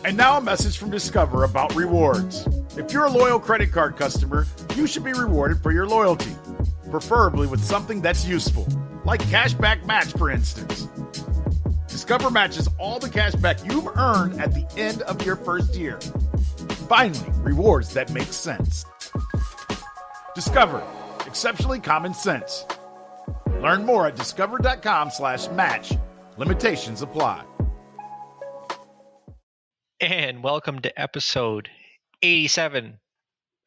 And now a message from Discover about rewards. If you're a loyal credit card customer, you should be rewarded for your loyalty, preferably with something that's useful, like Cashback Match, for instance. Discover matches all the cash back you've earned at the end of your first year. Finally, rewards that make sense. Discover. Exceptionally common sense. Learn more at discover.com/match. Limitations apply. And welcome to episode 87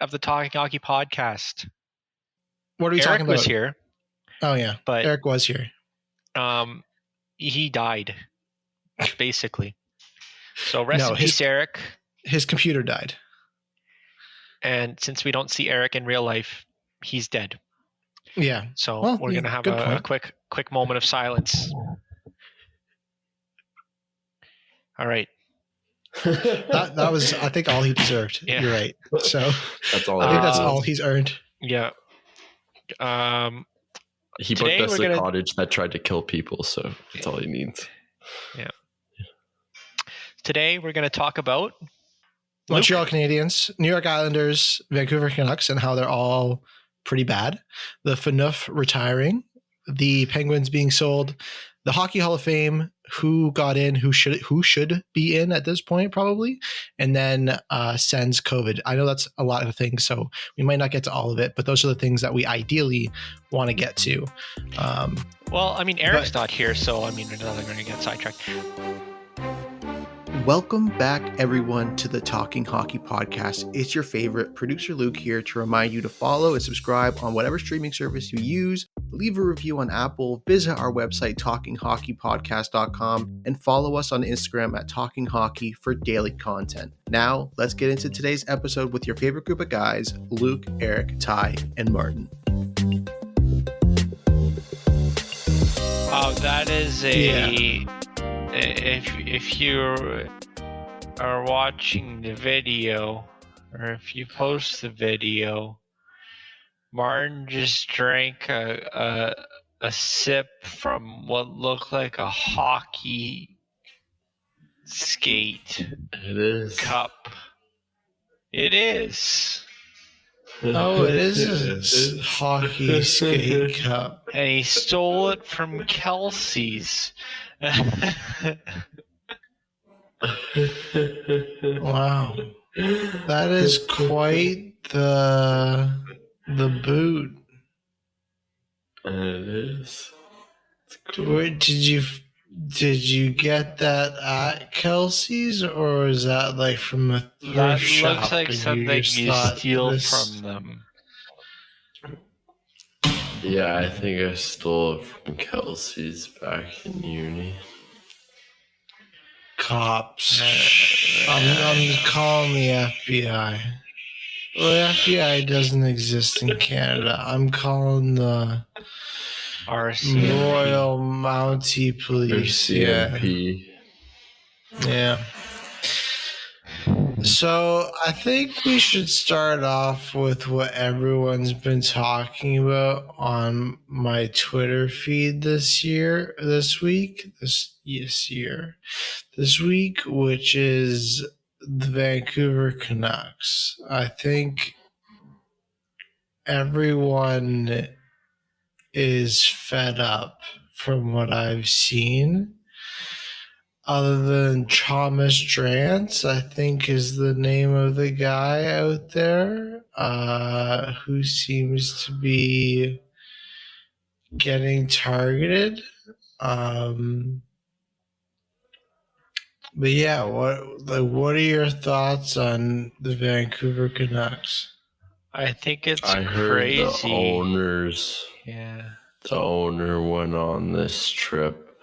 of the Talking Hockey Podcast. What are we Eric talking about? was here, Oh, yeah. but Eric was here. he died, basically. So rest in his- peace, Eric. His computer died. And since we don't see Eric in real life, he's dead. Yeah. So Well, we're yeah, going to have good a point. quick moment of silence. All right. That was, I think, all he deserved. Yeah. You're right. So That's all. I think that's Um, all he's earned. Yeah. He today booked us we're a gonna- cottage that tried to kill people, so that's all he needs. Today we're going to talk about Montreal Canadiens, New York Islanders, Vancouver Canucks, and how they're all pretty bad. The FNUF retiring, the Penguins being sold, the Hockey Hall of Fame, who got in, who should be in at this point probably, and then Sens COVID. I know that's a lot of things, so we might not get to all of it, but those are the things that we ideally want to get to. well, I mean, Eric's not here, so I mean, we're not going to get sidetracked. Welcome back, everyone, to the Talking Hockey Podcast. It's your favorite producer Luke here to remind you to follow and subscribe on whatever streaming service you use. Leave a review on Apple, visit our website, talkinghockeypodcast.com, and follow us on Instagram at Talking Hockey for daily content. Now, let's get into today's episode with your favorite group of guys, Luke, Eric, Ty, and Martin. That is a... If you are watching the video, or if you post the video, Martin just drank a sip from what looked like a hockey skate It is. cup. It is. Oh, it is a hockey skate cup. And he stole it from Kelsey's. Wow. That is quite the boot. And it is. Where did you get that at Kelsey's, or is that like from a thrift That shop? looks like and something just you thought steal this- from them. Yeah, I think I stole it from Kelsey's back in uni. Cops. I'm calling the FBI. Well, the FBI doesn't exist in Canada. I'm calling the RCMP. Royal Mountie Or Police. Yeah. CMP. Yeah. So I think we should start off with what everyone's been talking about on my Twitter feed this week, which is the Vancouver Canucks. I think everyone is fed up from what I've seen. Other than Thomas Drance, I think is the name of the guy out there who seems to be getting targeted. But yeah, what are your thoughts on the Vancouver Canucks? I think it's I heard crazy. the owners. Yeah. The owner went on this trip.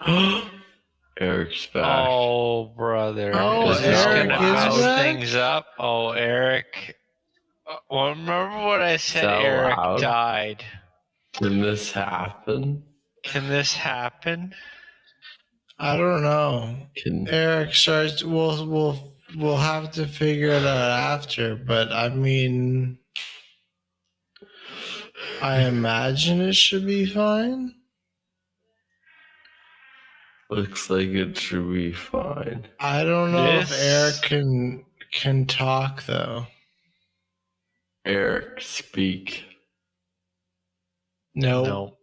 Eric's back. Oh, brother. Oh, is this Eric gonna is blow back? things up? Oh, Eric. Well, remember what I said? that Eric loud? died. Can this happen? Can this happen? I don't know. Can Eric starts. We'll have to figure it out after. But I mean, I imagine it should be fine. Looks like it should be fine. I don't know if This- Eric can talk though. Eric, speak. No.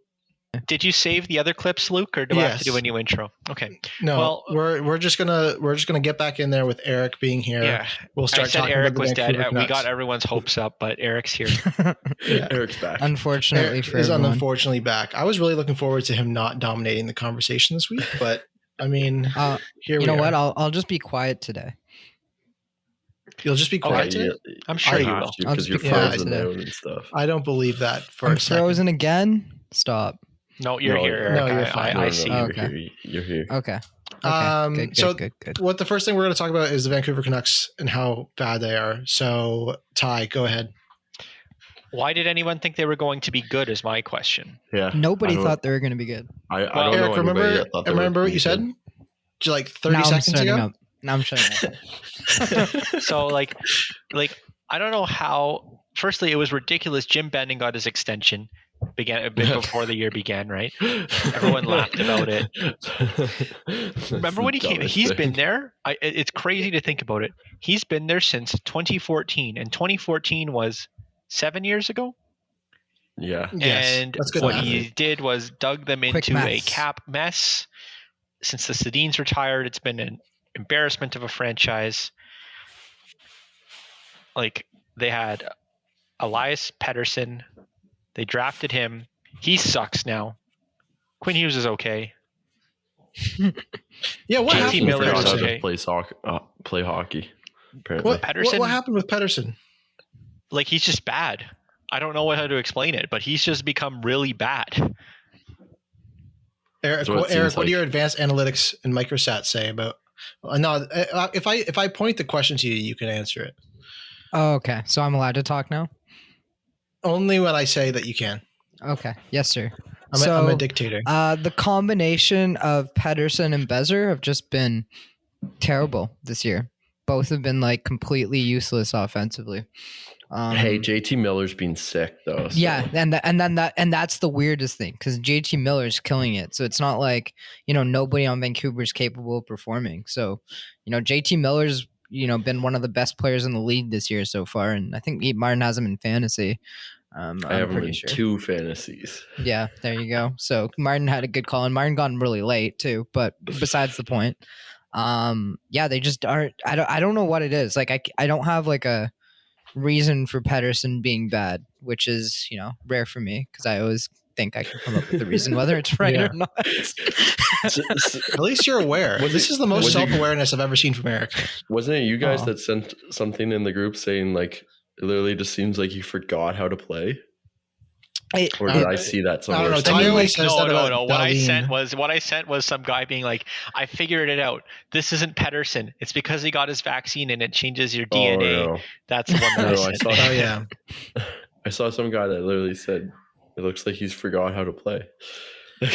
Did you save the other clips, Luke, or do I have to do Yes. a new intro? Okay. No, Well- we're just gonna get back in there with Eric being here. Yeah. We'll I start said talking Eric about the was dead. Vancouver We Canucks. got everyone's hopes up, but Eric's here. Yeah. Eric's back. Unfortunately Eric for is everyone. unfortunately back. I was really looking forward to him not dominating the conversation this week, but I mean, here You we know are. what? I'll just be quiet today. You'll just be quiet today? I'm sure you will. I'll Because just you're be quiet frozen today. out and stuff. I don't believe that for I'm a second. frozen again. Stop. No, you're No, here, Eric. no, you're fine. I see. no. you. Okay. You're here. Okay. Okay. Good. So Good. what the first thing we're going to talk about is the Vancouver Canucks and how bad they are. So Ty, go ahead. Why did anyone think they were going to be good? Is my question. Yeah. Nobody I don't- thought they were going to be good. I Well, don't know Eric, anybody remember that thought they were what gonna you be said? good. Like 30 now seconds I'm shutting ago? up. Now I'm shutting up. So like I don't know how. Firstly, it was ridiculous. Jim Benning got his extension began a bit before the year began, right? Everyone laughed about it. Remember when he came? He's been there. It's crazy to think about it. He's been there since 2014, and 2014 was 7 years ago. Yeah. Yes, And that's good what math. he did was dug them Quick into a maths. cap mess. Since the Sedins retired, it's been an embarrassment of a franchise. Like, they had Elias Pettersson. They drafted him. He sucks now. Quinn Hughes is okay. Yeah, what JT happened with Miller's Pedersen? okay. Play hockey. Apparently. What happened with Pedersen? Like, he's just bad. I don't know how to explain it, but he's just become really bad. Eric, So it seems what do like- your advanced analytics and microstats say about? No, if I point the question to you, you can answer it. Oh, okay. So I'm allowed to talk now? Only when I say that you can. Okay. Yes, sir. I'm a dictator. The combination of Pedersen and Bezer have just been terrible this year. Both have been like completely useless offensively. Hey, JT Miller's been sick though. So. Yeah, and that's the weirdest thing because JT Miller's killing it. So it's not like nobody on Vancouver's capable of performing. So JT Miller's been one of the best players in the league this year so far, and I think Martin has him in fantasy. I I'm have him pretty in sure. 2 fantasies. Yeah, there you go. So Martin had a good call, and Martin got him really late too. But besides the point, yeah, they just aren't. I don't know what it is. Like I don't have like a reason for Pedersen being bad, which is rare for me because I always think I can come up with a reason whether it's right Yeah. or not. At least you're aware. This is the most was it- self-awareness I've ever seen from Eric. Wasn't it you guys Oh. that sent something in the group saying like it literally just seems like you forgot how to play? Or did I see that somewhere? know. I Ty mean, always says that about no. What I Dahlin. sent was some guy being like, "I figured it out. This isn't Pedersen. It's because he got his vaccine and it changes your DNA." Oh, That's the one that No, I I sent. saw- Oh yeah. no. I saw some guy that literally said it looks like he's forgot how to play. I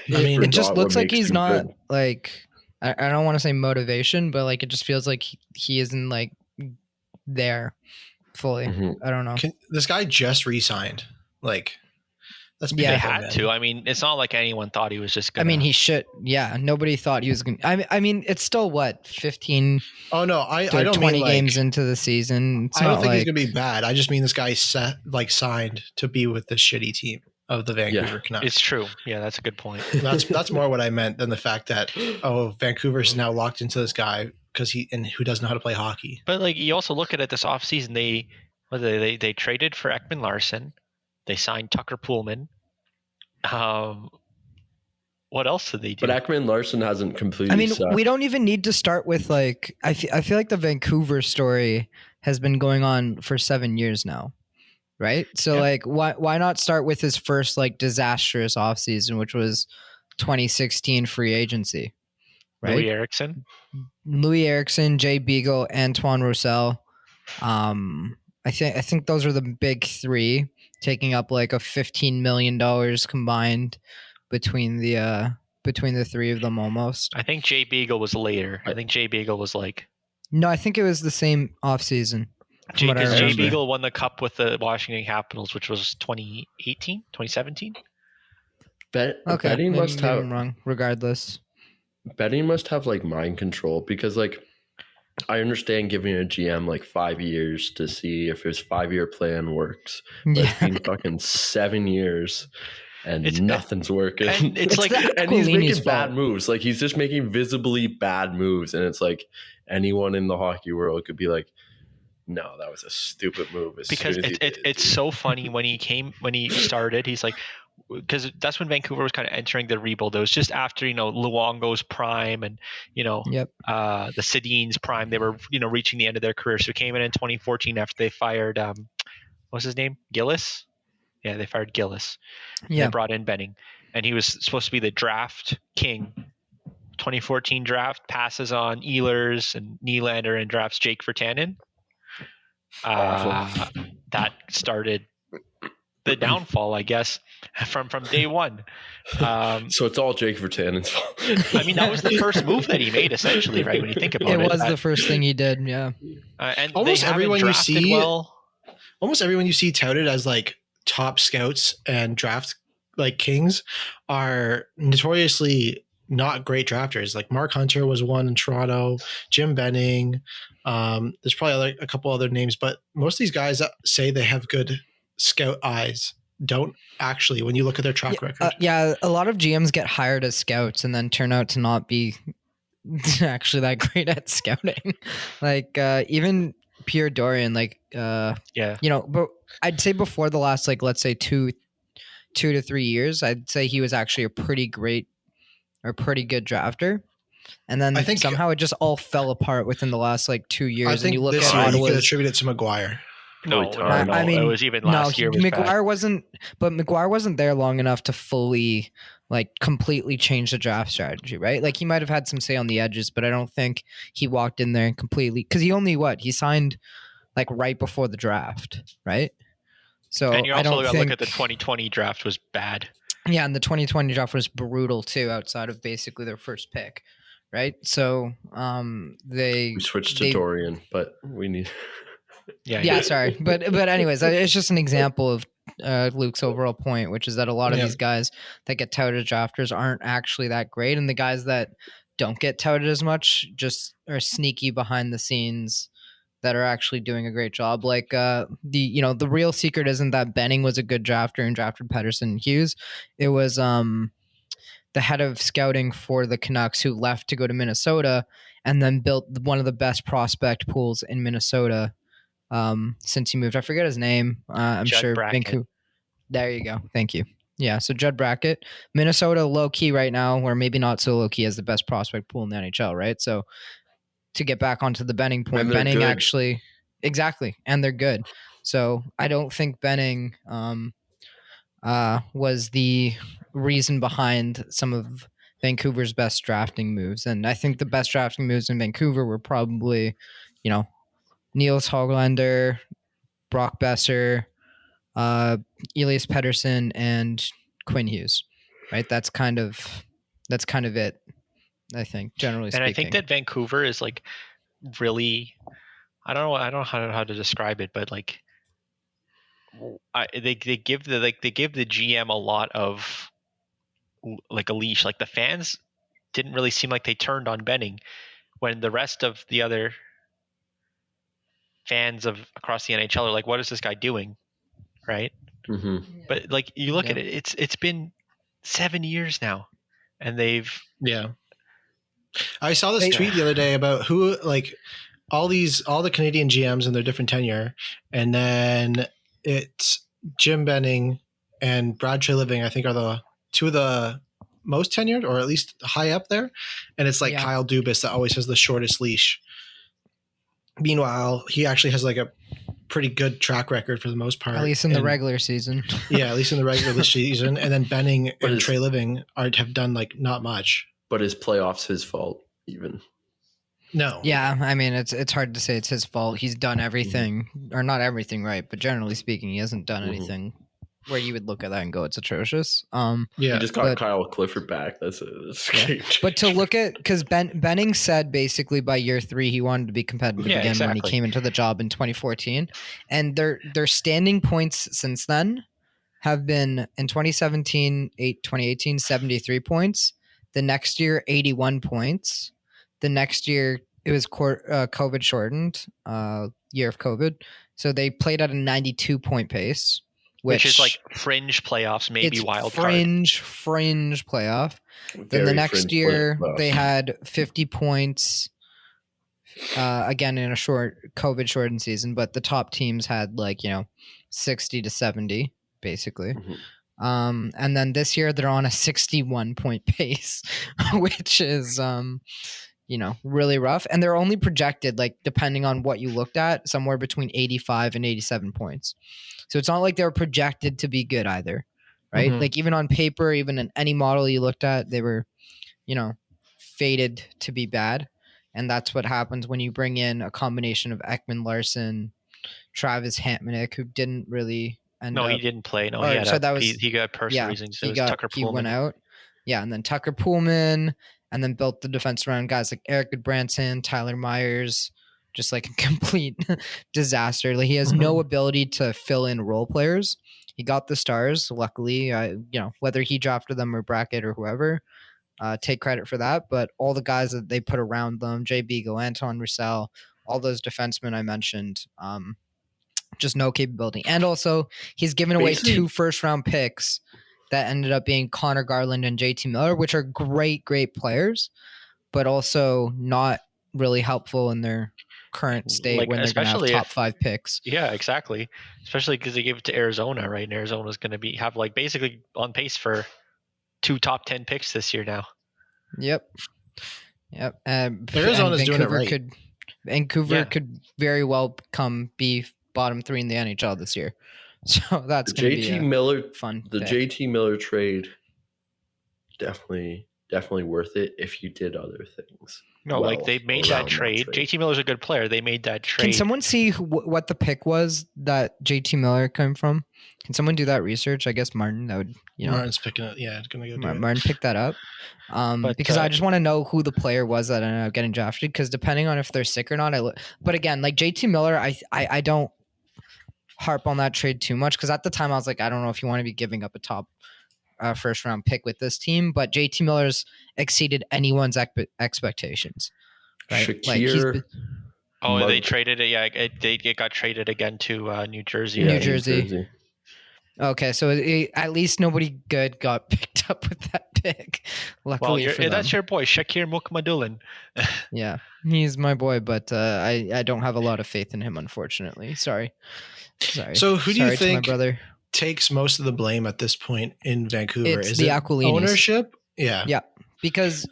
mean, It just Forgot looks what like makes he's you not good. like I don't want to say motivation, but like it just feels like he isn't like there fully. Mhm. I don't know. This guy just re-signed. Like, that's Yeah. They beautiful, had man. to. I mean, it's not like anyone thought he was just I gonna. mean, he should. Yeah, nobody thought he was going. I mean, it's still what 15 Oh no, I to don't 20 mean games like, into the season. It's I don't not think he's like- gonna be bad. I just mean this guy signed to be with the shitty team of the Vancouver Canucks. it's true. Yeah, that's a good point. That's more what I meant than the fact that Vancouver's now locked into this guy because who doesn't know how to play hockey. But like, you also look at it this offseason. They traded for Ekman Larson. They signed Tucker Poolman. What else did they do? But Ekman Larson hasn't completely. I mean, sucked. we don't even need to start with like I feel like the Vancouver story has been going on for 7 years now. Right? So Yeah. like why not start with his first like disastrous offseason, which was 2016 free agency. Right? Louis Eriksson. Louis Eriksson, Jay Beagle, Antoine Roussel. I think those are the big three, taking up like a $15 million combined between the three of them almost. I think Jay Beagle was later. I think Jay Beagle was like No, I think it was the same offseason. from what I because Jay remember. Beagle won the cup with the Washington Capitals, which was 2018, 2017. Okay, Betting maybe, must maybe have I'm wrong. Regardless, like mind control, because like I understand giving a GM like 5 years to see if his 5-year plan works, but it's been fucking 7 years and nothing's working. And it's like, and he's Aquilini's making bad fault. moves. Like he's just making visibly bad moves, and it's like anyone in the hockey world could be like, no, that was a stupid move. because it's so funny when he started, he's like, because that's when Vancouver was kind of entering the rebuild. It was just after, Luongo's prime and, Yep. the Sedin's prime. They were, reaching the end of their career. So he came in 2014 after they fired, what's his name? Gillis? Yeah, they fired Gillis. Yeah. They brought in Benning. And he was supposed to be the draft king. 2014 draft, passes on Ehlers and Nylander and drafts Jake Virtanen. That started the downfall, I guess, from day one. So it's all Jake Virtanen's fault. I mean, that was the first move that he made, essentially, right? When you think about it, It was the first thing he did. Yeah. And Almost they haven't everyone you drafted see- well. Almost everyone you see touted as like top scouts and draft like kings are notoriously not great drafters. Like Mark Hunter was one in Toronto, Jim Benning. There's probably a couple other names, but most of these guys that say they have good scout eyes don't actually, when you look at their track record. A lot of GMs get hired as scouts and then turn out to not be actually that great at scouting. Like even Pierre Dorian, but I'd say before the last, like, let's say 2 to 3 years, I'd say he was actually a pretty good drafter. And then I think somehow it just all fell apart within the last like 2 years. I think and you look this at year you Ottawa's, could attribute it to McGuire. No, I mean, it was even last year. McGuire wasn't there long enough to fully, like, completely change the draft strategy, right? Like, he might have had some say on the edges, but I don't think he walked in there and completely, because he signed like right before the draft, right? So And you I also don't got to think, look at the 2020 draft was bad. Yeah, and the 2020 draft was brutal too, outside of basically their first pick, right? So we switched to Dorian, but we need. Yeah, sorry, but anyways, it's just an example of Luke's overall point, which is that a lot of these guys that get touted drafters aren't actually that great, and the guys that don't get touted as much just are sneaky behind the scenes that are actually doing a great job. Like the real secret isn't that Benning was a good drafter and drafted Pettersson and Hughes. It was the head of scouting for the Canucks who left to go to Minnesota and then built one of the best prospect pools in Minnesota since he moved. I forget his name. I'm Judd sure Brackett. Vancouver. There you go. Thank you. Yeah, so Judd Brackett, Minnesota low key right now, or maybe not so low key as the best prospect pool in the NHL, right? So to get back onto the Benning point, Benning good. Actually, exactly, and they're good. So I don't think Benning was the reason behind some of Vancouver's best drafting moves, and I think the best drafting moves in Vancouver were probably, Niels Höglander, Brock Besser, Elias Pettersson, and Quinn Hughes, right? That's kind of it, I think, generally speaking. And I think that Vancouver is like really, I don't know how to describe it, but like they give the GM a lot of like a leash. Like the fans didn't really seem like they turned on Benning when the rest of the other fans of across the NHL are like, what is this guy doing? Right. Mm-hmm. But like you look at it, it's been 7 years now and they've. Yeah. I saw this tweet the other day about who, like, all the Canadian GMs and their different tenure, and then it's Jim Benning and Brad Treliving, I think, are the two of the most tenured, or at least high up there. And it's like Kyle Dubas that always has the shortest leash. Meanwhile, he actually has like a pretty good track record for the most part. At least in the regular season. Yeah, at least in the regular season. And then Benning and Treliving have done like not much. But is playoffs his fault even? No. Yeah, I mean, it's hard to say it's his fault. He's done everything, or not everything right, but generally speaking, he hasn't done anything where you would look at that and go, it's atrocious. He just got Kyle Clifford back. That's But to look at, because Benning said basically by year 3 he wanted to be competitive again when he came into the job in 2014, and their standing points since then have been in 2018, 73 points. The next year, 81 points. The next year, it was COVID shortened, year of COVID. So they played at a 92 point pace, which is like fringe playoffs, maybe wild fringe playoff. Then the next year they had 50 points. Again, in a COVID shortened season, but the top teams had 60 to 70 basically. Mm-hmm. And then this year they're on a 61 point pace, which is really rough. And they're only projected, depending on what you looked at, somewhere between 85 and 87 points. So it's not like they're projected to be good either, right? Mm-hmm. Even on paper, even in any model you looked at, they were, fated to be bad. And that's what happens when you bring in a combination of Ekman Larson, Travis Hamonic, who didn't really end up. He didn't play. No, he got personal reasons. So he went out. Yeah, and then Tucker Poolman, and then built the defense around guys like Eric Goodbranson, Tyler Myers, just a complete disaster. He has no ability to fill in role players. He got the stars, luckily, whether he drafted them or Brackett or whoever. Take credit for that, but all the guys that they put around them, Jay Beagle, Anton Roussel, all those defensemen I mentioned, just no capability. And also, he's given away 2 first-round picks that ended up being Connor Garland and JT Miller, which are great players, but also not really helpful in their current state when they're going to have top 5 picks. Yeah, exactly. Especially because they gave it to Arizona, right? And Arizona's going to have basically on pace for 2 top 10 picks this year now. Yep. Arizona's doing it right. Vancouver could very well be bottom 3 in the NHL this year. So that's going to be fun. The pick. JT Miller trade, definitely worth it if you did other things. No, they made that trade. JT Miller's a good player. They made that trade. Can someone see what the pick was that JT Miller came from? Can someone do that research? I guess Martin, that would, Martin's picking it. Yeah, it's going to go do Martin pick that up. Because I just want to know who the player was that ended up getting drafted, because depending on if they're sick or not, but again, JT Miller, I don't harp on that trade too much, because at the time I was like, I don't know if you want to be giving up a top first round pick with this team, but JT Miller's exceeded anyone's expectations. Right? They traded it. Yeah, it got traded again to New Jersey. New Jersey. Okay, so at least nobody good got picked up with that pick. Luckily for them. That's your boy, Shakir Mukhamadullin. Yeah, he's my boy, but I don't have a lot of faith in him, unfortunately. Sorry. So who do you think takes most of the blame at this point in Vancouver? Is the Aquilinis. Ownership? Yeah. Because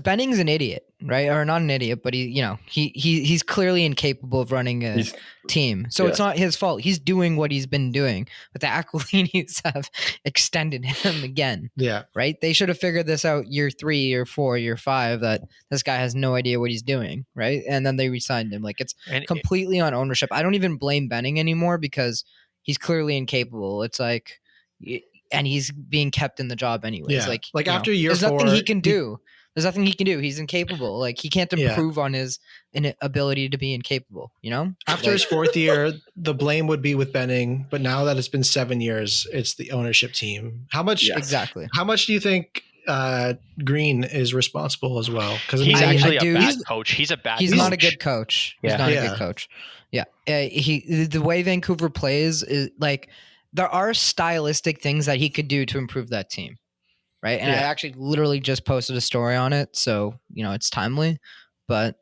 Benning's an idiot, right? Or not an idiot, but he's clearly incapable of running a team. So it's not his fault. He's doing what he's been doing. But the Aquilinis have extended him again. Yeah. Right? They should have figured this out year 3, year 4, year 5, that this guy has no idea what he's doing, right? And then they re-signed him. It's completely on ownership. I don't even blame Benning anymore, because he's clearly incapable. It's and he's being kept in the job anyways. Yeah. After year 4, there's nothing he can do. There's nothing he can do. He's incapable. He can't improve on his ability to be incapable, After his 4th year, the blame would be with Benning, but now that it's been 7 years, it's the ownership team. How much exactly? How much do you think Green is responsible as well? Because he's actually a bad coach. He's a bad coach. He's not a good coach. He's not a good coach. Yeah. The way Vancouver plays is there are stylistic things that he could do to improve that team. Right. And I actually literally just posted a story on it. So, it's timely, but,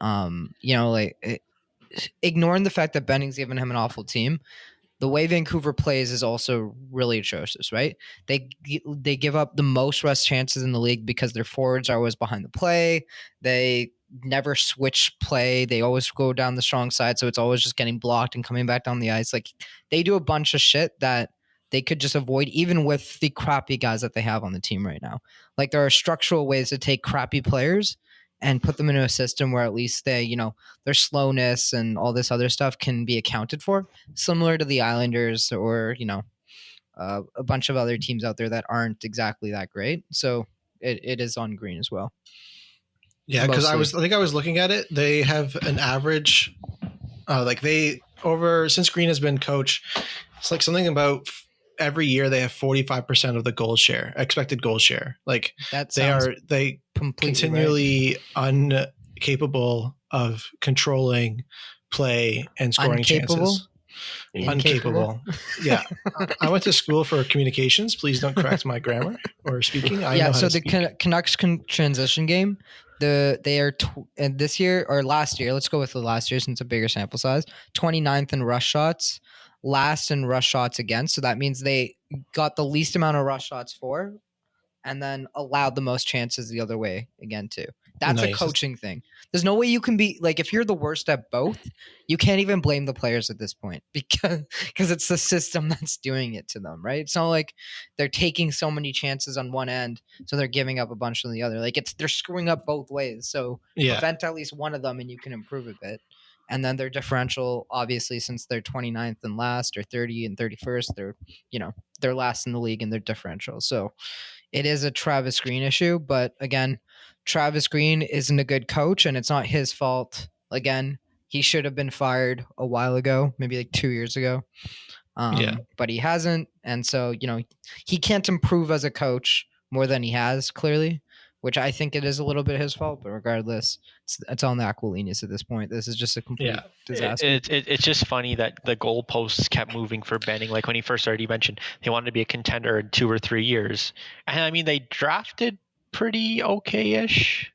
ignoring the fact that Benning's given him an awful team, the way Vancouver plays is also really atrocious, right? They give up the most rush chances in the league because their forwards are always behind the play. They never switch play. They always go down the strong side. So it's always just getting blocked and coming back down the ice. They do a bunch of shit that they could just avoid, even with the crappy guys that they have on the team right now. There are structural ways to take crappy players and put them into a system where at least they, their slowness and all this other stuff can be accounted for, similar to the Islanders or, a bunch of other teams out there that aren't exactly that great. So it is on Green as well. Yeah, because I think I was looking at it. They have an average, since Green has been coach, it's something about every year they have 45% of the goal share, expected goal share. Like That they sounds are completely continually incapable of controlling play and scoring chances. Incapable. Yeah. I went to school for communications. Please don't correct my grammar or speaking. I know how so to the speak. Canucks transition game, they are and this year or last year, let's go with the last year since it's a bigger sample size, 29th in rush shots, last in rush shots against. So that means they got the least amount of rush shots for and then allowed the most chances the other way again too. That's a Nice. coaching thing. There's no way you can be like, if you're the worst at both, you can't even blame the players at this point because it's the system that's doing it to them, right? It's not like they're taking so many chances on one end, so they're giving up a bunch on the other. Like they're screwing up both ways. So prevent at least one of them and you can improve a bit. And then their differential, obviously, since they're 29th and last or 30 and 31st, they're last in the league in their differential. So it is a Travis Green issue, but again, Travis Green isn't a good coach and it's not his fault. Again, he should have been fired a while ago, maybe like 2 years ago. But he hasn't. And so, he can't improve as a coach more than he has, clearly, which I think it is a little bit his fault. But regardless, it's on the Aquilinius at this point. This is just a complete disaster. It's just funny that the goalposts kept moving for Benning. Like when he first started, he mentioned they wanted to be a contender in 2 or 3 years. And I mean, they drafted pretty okay-ish.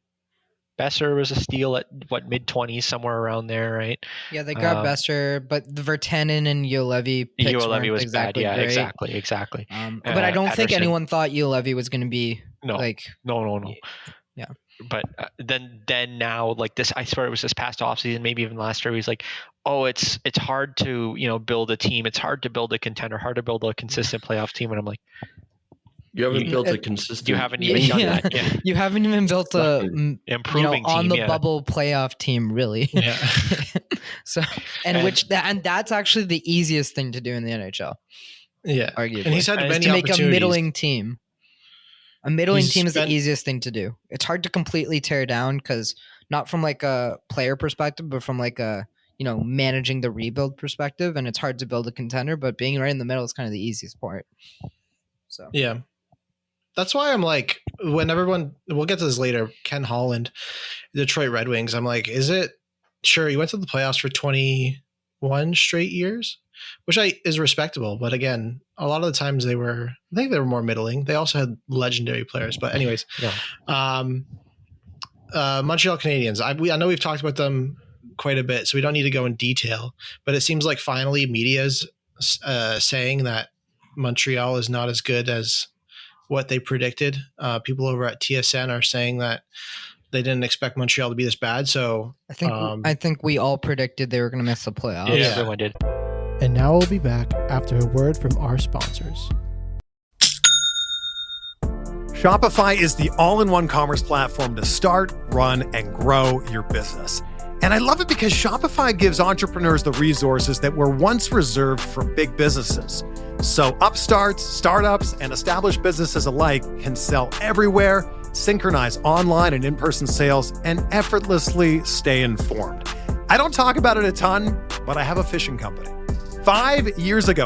Besser was a steal at mid-20s, somewhere around there, right? Yeah, they grabbed Besser, but the Vertanen and Juolevi picks weren't was exactly bad. Yeah, great. exactly. But I don't think anyone thought Juolevi was going to be no. Yeah. But then now, like this, I swear it was this past offseason, maybe even last year, he's like, oh, it's hard to build a team. It's hard to build a contender, hard to build a consistent playoff team. And I'm like, you haven't built a consistent. You haven't even done that. Yeah. You haven't even built a improving on team, the bubble playoff team, really. Yeah. And that's actually the easiest thing to do in the NHL. Yeah, arguably. And he's had many to make a opportunities. middling team. A middling team is the easiest thing to do. It's hard to completely tear down because not from like a player perspective, but from like a managing the rebuild perspective. And it's hard to build a contender, but being right in the middle is kind of the easiest part. So yeah. That's why I'm like, when everyone, we'll get to this later, Ken Holland, Detroit Red Wings, I'm like, is it, sure, he went to the playoffs for 21 straight years, which is respectable. But again, a lot of the times I think they were more middling. They also had legendary players. But anyways, Montreal Canadiens, I know we've talked about them quite a bit, so we don't need to go in detail. But it seems like finally media's saying that Montreal is not as good as what they predicted. People over at TSN are saying that they didn't expect Montreal to be this bad. So I think we all predicted they were going to miss the playoffs. Yeah, everyone did. And now we'll be back after a word from our sponsors. Shopify is the all-in-one commerce platform to start, run, and grow your business. And I love it because Shopify gives entrepreneurs the resources that were once reserved for big businesses. So upstarts, startups, and established businesses alike can sell everywhere, synchronize online and in-person sales, and effortlessly stay informed. I don't talk about it a ton, but I have a fishing company. 5 years ago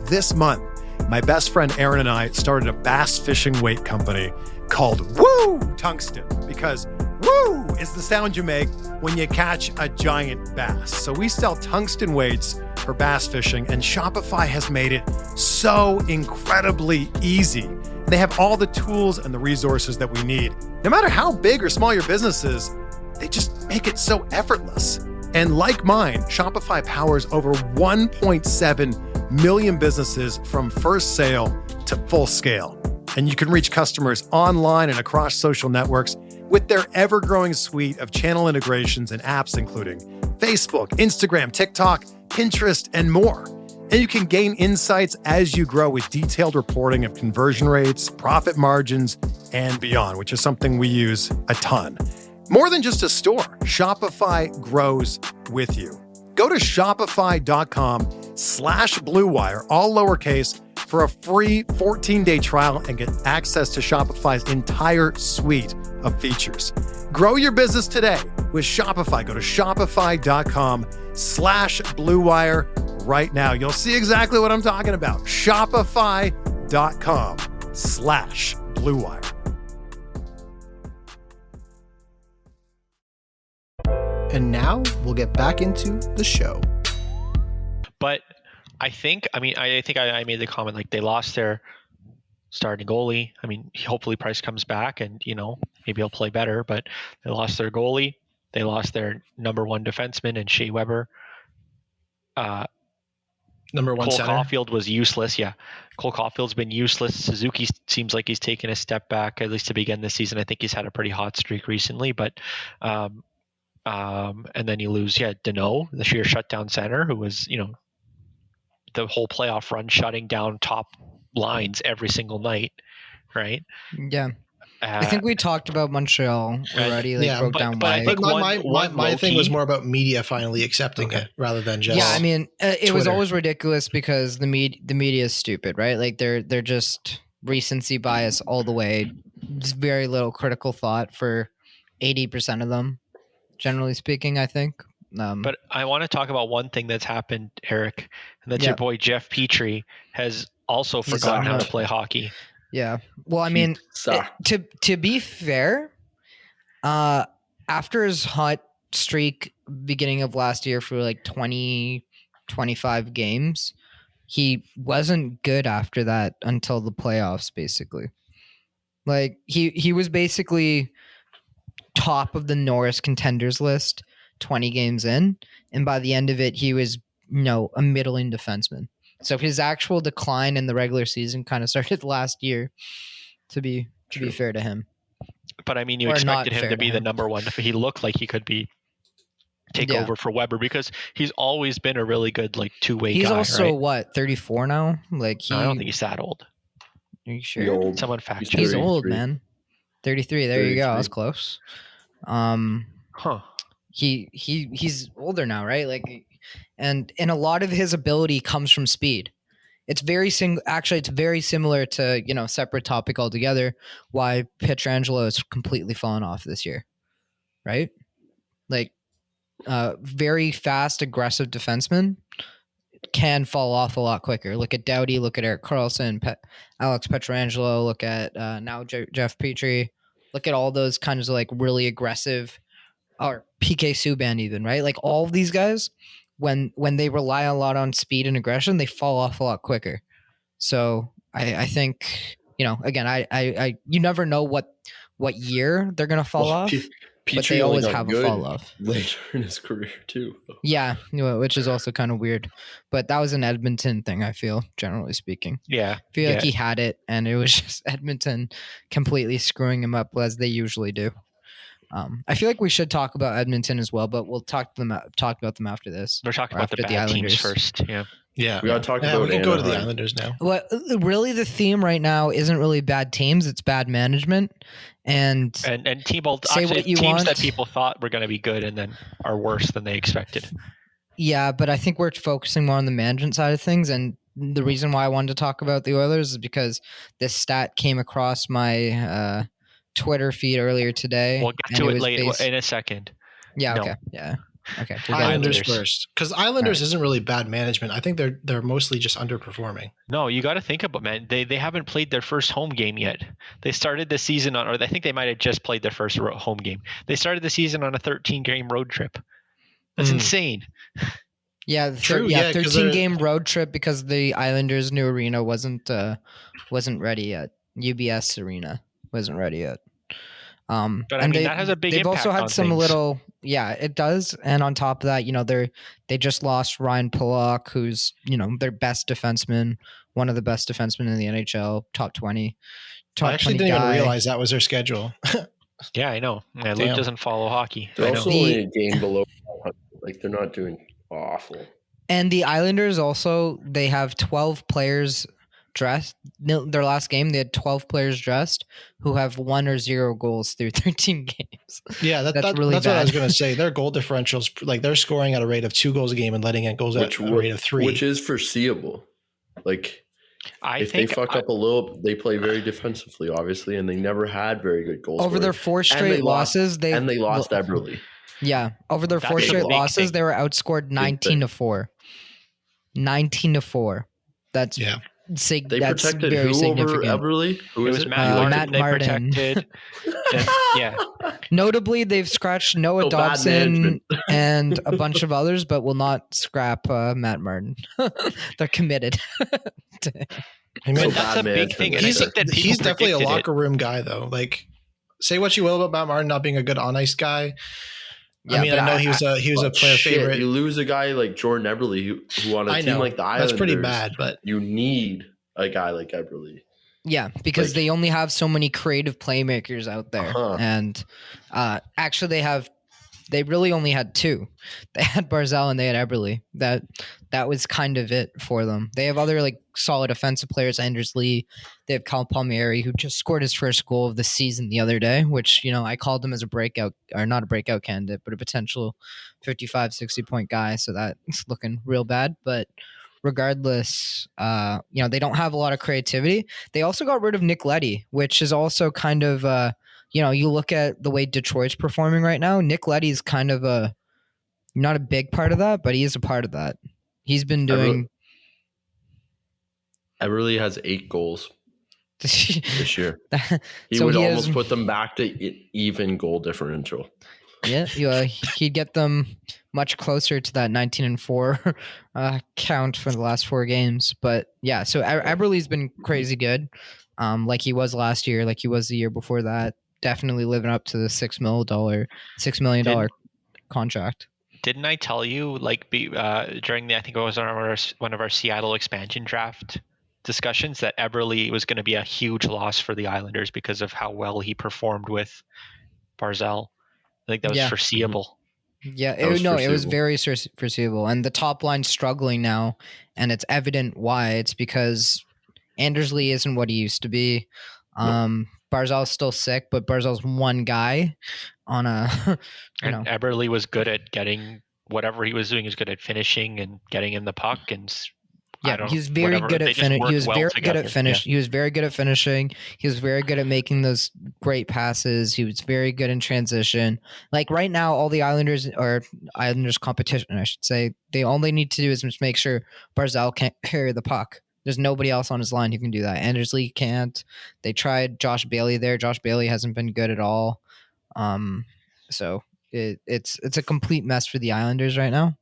this month, my best friend Aaron and I started a bass fishing weight company called Woo Tungsten, because woo is the sound you make when you catch a giant bass. So we sell tungsten weights for bass fishing, and Shopify has made it so incredibly easy. They have all the tools and the resources that we need. No matter how big or small your business is, they just make it so effortless. And like mine, Shopify powers over 1.7 million businesses from first sale to full scale. And you can reach customers online and across social networks with their ever-growing suite of channel integrations and apps, including Facebook, Instagram, TikTok, Pinterest, and more. And you can gain insights as you grow with detailed reporting of conversion rates, profit margins, and beyond, which is something we use a ton. More than just a store, Shopify grows with you. Go to shopify.com/Blue Wire, all lowercase, for a free 14-day trial and get access to Shopify's entire suite of features. Grow your business today with Shopify. Go to shopify.com/Blue Wire right now. You'll see exactly what I'm talking about. Shopify.com/Blue Wire. And now we'll get back into the show. But I think I made the comment, like, they lost their starting goalie. I mean, hopefully Price comes back and, maybe he'll play better, but they lost their goalie. They lost their number one defenseman and Shea Weber. Number one Cole center. Caulfield was useless. Yeah. Cole Caulfield's been useless. Suzuki seems like he's taken a step back, at least to begin this season. I think he's had a pretty hot streak recently, but and then you lose, Deneau, the sheer shutdown center, who was, the whole playoff run shutting down top lines every single night, right? Yeah. I think we talked about Montreal already. Broke down why. I think my thing was more about media finally accepting it rather than just. Yeah, I mean, it Twitter. was always ridiculous because the media is stupid, right? Like they're just recency bias all the way. Just very little critical thought for 80% of them, generally speaking. I think. But I want to talk about one thing that's happened, Eric, and that's your boy Jeff Petrie has also forgotten how to play hockey. Yeah. Well, I mean, to be fair, after his hot streak beginning of last year for like 20, 25 games, he wasn't good after that until the playoffs, basically. Like he was basically top of the Norris contenders list 20 games in, and by the end of it, he was, a middling defenseman. So his actual decline in the regular season kind of started last year, to be fair to him. But I mean, you Or expected not him to be fair to the him. number one. He looked like he could take over for Weber because he's always been a really good two-way guy. He's also right? what, 34 now? No, I don't think he's that old. Are you sure? Old. Someone fact check. He's old, man. 33. There you go. I was 33. close. Huh. He's older now, right? And a lot of his ability comes from speed. It's very actually it's very similar to, separate topic altogether, why Pietrangelo has completely fallen off this year. Right? Very fast, aggressive defenseman can fall off a lot quicker. Look at Doughty, look at Erik Karlsson, Alex Pietrangelo, look at now Jeff Petrie. Look at all those kinds of really aggressive, or PK Subban even, right? Like all of these guys, when they rely a lot on speed and aggression, they fall off a lot quicker. So I think, again, I you never know what year they're gonna fall off, but they always have a fall off later in his career too. Yeah, which is also kind of weird. But that was an Edmonton thing, I feel, generally speaking. Yeah. I feel like he had it, and it was just Edmonton completely screwing him up as they usually do. I feel like we should talk about Edmonton as well, but we'll talk about them after this. We're talking about the bad teams first. Yeah. Yeah, we gotta talk about. We can go to the Islanders now. Well, really, the theme right now isn't really bad teams; it's bad management and teams that people thought were going to be good and then are worse than they expected. Yeah, but I think we're focusing more on the management side of things, and the reason why I wanted to talk about the Oilers is because this stat came across my Twitter feed earlier today. We'll get to it later in a second. Yeah. No. Okay. Yeah. Okay. Islanders first, because Islanders isn't really bad management. I think they're mostly just underperforming. No, you got to think about, man. They haven't played their first home game yet. They started the season or I think they might have just played their first home game. They started the season on a 13-game road trip. That's insane. Yeah, 13-game road trip because the Islanders' new arena wasn't ready yet. UBS Arena wasn't ready yet. But I mean, that has a big impact. They've also had on some things. it does. And on top of that, they just lost Ryan Pulock, who's, their best defenseman, one of the best defensemen in the NHL, top 20. I actually didn't even realize that was their schedule. Yeah, I know. Yeah, Luke doesn't follow hockey. They're also only a game below. They're not doing awful. And the Islanders also, they have 12 players dressed. Their last game, they had 12 players dressed who have 1 or 0 goals through 13 games. Yeah, that's really bad. What I was going to say. Their goal differentials, they're scoring at a rate of 2 goals a game and letting in goals at a rate of 3, which is foreseeable. If they fuck up a little, they play very defensively, obviously, and they never had very good goals over their 4 straight losses. They lost Eberle. Yeah, over their 4 straight losses, they were outscored 19-4. 19-4. That's Yeah. They that's protected very who significant. over Eberle? Who It is was it? Matt Matt Martin. They Martin. protected. Yeah. Notably, they've scratched Noah Oh, bad Dobson management. and a bunch of others, but will not scrap Matt Martin. They're committed. I mean, So That's bad a big management thing, is and I he's think that people he's definitely a predicted locker room guy, though. Like, say what you will about Matt Martin not being a good on ice guy. Yeah, I mean, but I know he was a But player shit, favorite. You lose a guy like Jordan Eberle, who on a I team know like the Islanders, that's pretty bad, but you need a guy like Eberle. Yeah, because Like- they only have so many creative playmakers out there, and actually they really only had two. They had Barzal and they had Eberle. That was kind of it for them. They have other like solid offensive players, Anders Lee. They have Cal Palmieri, who just scored his first goal of the season the other day, which, you know, I called him as a breakout, or not a breakout candidate, but a potential 55, 60-point guy. So that's looking real bad. But regardless, you know, they don't have a lot of creativity. They also got rid of Nick Leddy, which is also kind of, you know, you look at the way Detroit's performing right now. Nick Leddy's kind of not a big part of that, but he is a part of that. He's been doing. Eberle has 8 goals this year. He So would he almost has- put them back to even goal differential. Yeah, he'd get them much closer to that 19-4 count for the last 4 games. But yeah, so Eberle's been crazy good, like he was last year, like he was the year before that. Definitely living up to the $6 million contract. Didn't I tell you, like, during the, I think it was one of our Seattle expansion draft discussions, that Eberle was going to be a huge loss for the Islanders because of how well he performed with Barzal. I think that was foreseeable. Yeah, That was it was foreseeable. very foreseeable, and the top line's struggling now, and it's evident why. It's because Anders Lee isn't what he used to be. Barzal's still sick, but Barzal's one guy on a, you know. And Eberle was good at getting whatever he was doing. He was good at finishing and getting in the puck, and Yeah, he was very good at finishing. He was very good at finish. He was very good at finishing. He was very good at making those great passes. He was very good in transition. Like right now, all the Islanders competition, I should say, all they need to do is just make sure Barzal can't carry the puck. There's nobody else on his line who can do that. Anders Lee can't. They tried Josh Bailey there. Josh Bailey hasn't been good at all. So it's a complete mess for the Islanders right now.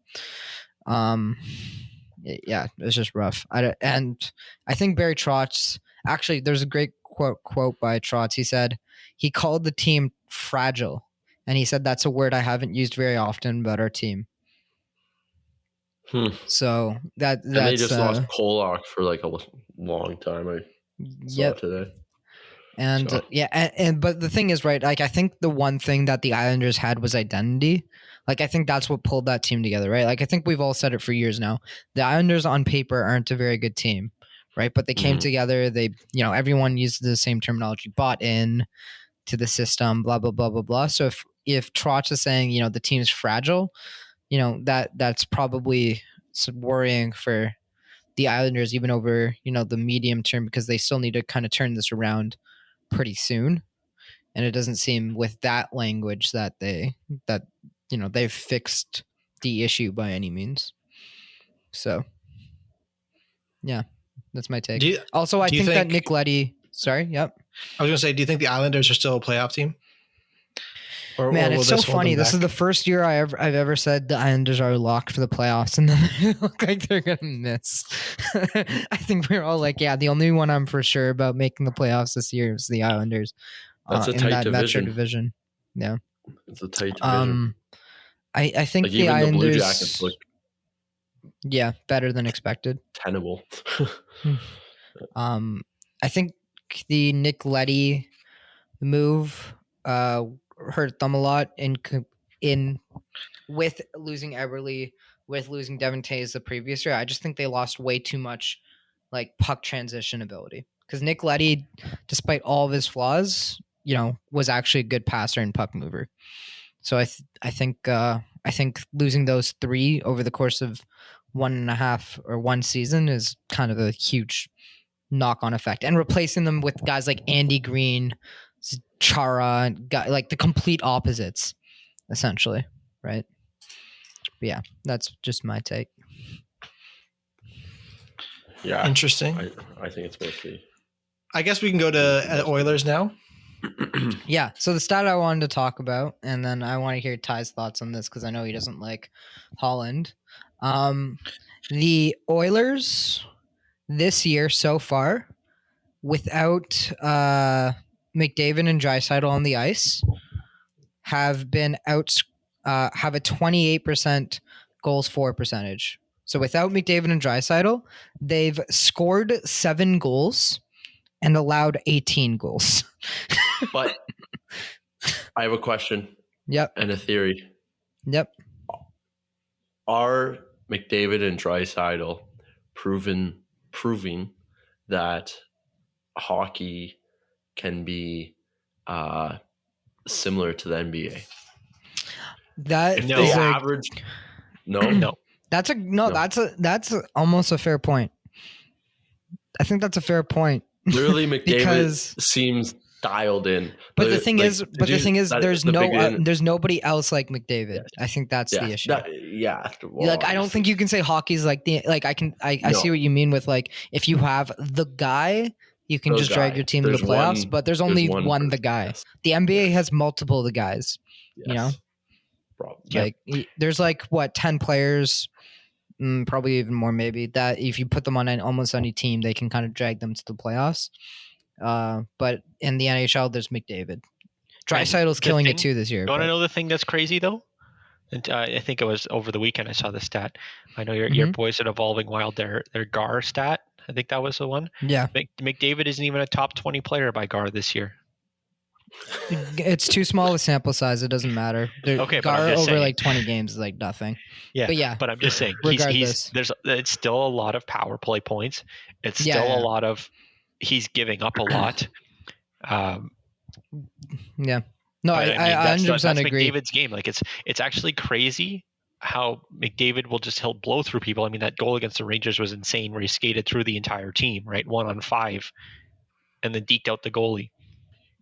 Yeah, it's just rough. And I think Barry Trotz, actually, there's a great quote by Trotz. He said he called the team fragile, and he said that's a word I haven't used very often about our team. So that's and they just lost Pollock for like a long time. I saw today. And So. But the thing is, right, like I think the one thing that the Islanders had was identity. Like I think that's what pulled that team together, right? Like I think we've all said it for years now. The Islanders on paper aren't a very good team, right? But they came together. They, you know, everyone used the same terminology, bought in to the system, blah blah blah blah blah. So if Trotz is saying, you know, the team's fragile, you know, that's probably worrying for the Islanders even over, you know, the medium term, because they still need to kind of turn this around pretty soon. And it doesn't seem with that language that you know, they've fixed the issue by any means. So yeah, that's my take. Also, I think that Nick Leddy, sorry, yep. I was gonna say, do you think the Islanders are still a playoff team? Man, it's so funny. This is the first year I've ever said the Islanders are locked for the playoffs, and then they look like they're gonna miss. I think we're all like, yeah, the only one I'm for sure about making the playoffs this year is the Islanders. That's a in tight that division. Metro division. Yeah, it's a tight division. I think like the even Islanders, the Blue Jackets look better than expected. Tenable. I think the Nick Leddy move hurt them a lot in with losing Eberle, with losing Devin Taves the previous year. I just think they lost way too much like puck transition ability, because Nick Leddy, despite all of his flaws, you know, was actually a good passer and puck mover. So I think losing those 3 over the course of 1.5 or 1 season is kind of a huge knock-on effect, and replacing them with guys like Andy Green, Chara, like the complete opposites, essentially, right? But yeah, that's just my take. Yeah, Interesting. I think it's mostly. I guess we can go to Oilers now. Yeah. So the stat I wanted to talk about, and then I want to hear Ty's thoughts on this because I know he doesn't like Holland. The Oilers this year so far, without McDavid and Draisaitl on the ice, have been have a 28% goals for percentage. So without McDavid and Draisaitl, they've scored 7 goals and allowed 18 goals. But I have a question. Yep. And a theory. Yep. Are McDavid and Draisaitl proving that hockey can be similar to the NBA? That If No. they is average, no, No. that's No. that's almost a fair point. I think that's a fair point. literally McDavid Because- seems dialed in. But the thing is, there's there's nobody else like McDavid. Yes. I think that's the issue. Well, Like I don't think you can say hockey's like I No. see what you mean with like if you have the guy, you can The just drag guy. your team to There's the playoffs, one- but there's there's only one one person. the guy. Yes. The NBA has multiple the guys. Yes. You know? Probably. Yeah. Like there's like what 10 players, probably even more maybe, that if you put them on almost any team, they can kind of drag them to the playoffs. But in the NHL, there's McDavid. Draisaitl's the killing it thing- too this year. You want to but- know the thing that's crazy though? And I think it was over the weekend I saw the stat. I know your boys at Evolving Wild, their GAR stat. I think that was the one. Yeah, McDavid isn't even a top 20 player by GAR this year. it's too small a sample size. It doesn't matter. Okay, but I'm GAR just over saying. like 20 games is like nothing. Yeah, But yeah, But I'm just saying, Regardless. it's still a lot of power play points. It's Yeah, still yeah. a lot of he's giving up a lot. yeah. No, But I that's 100% agree. McDavid's game. Like it's actually crazy how McDavid he'll blow through people. I mean, that goal against the Rangers was insane, where he skated through the entire team, right, 1-on-5, and then deked out the goalie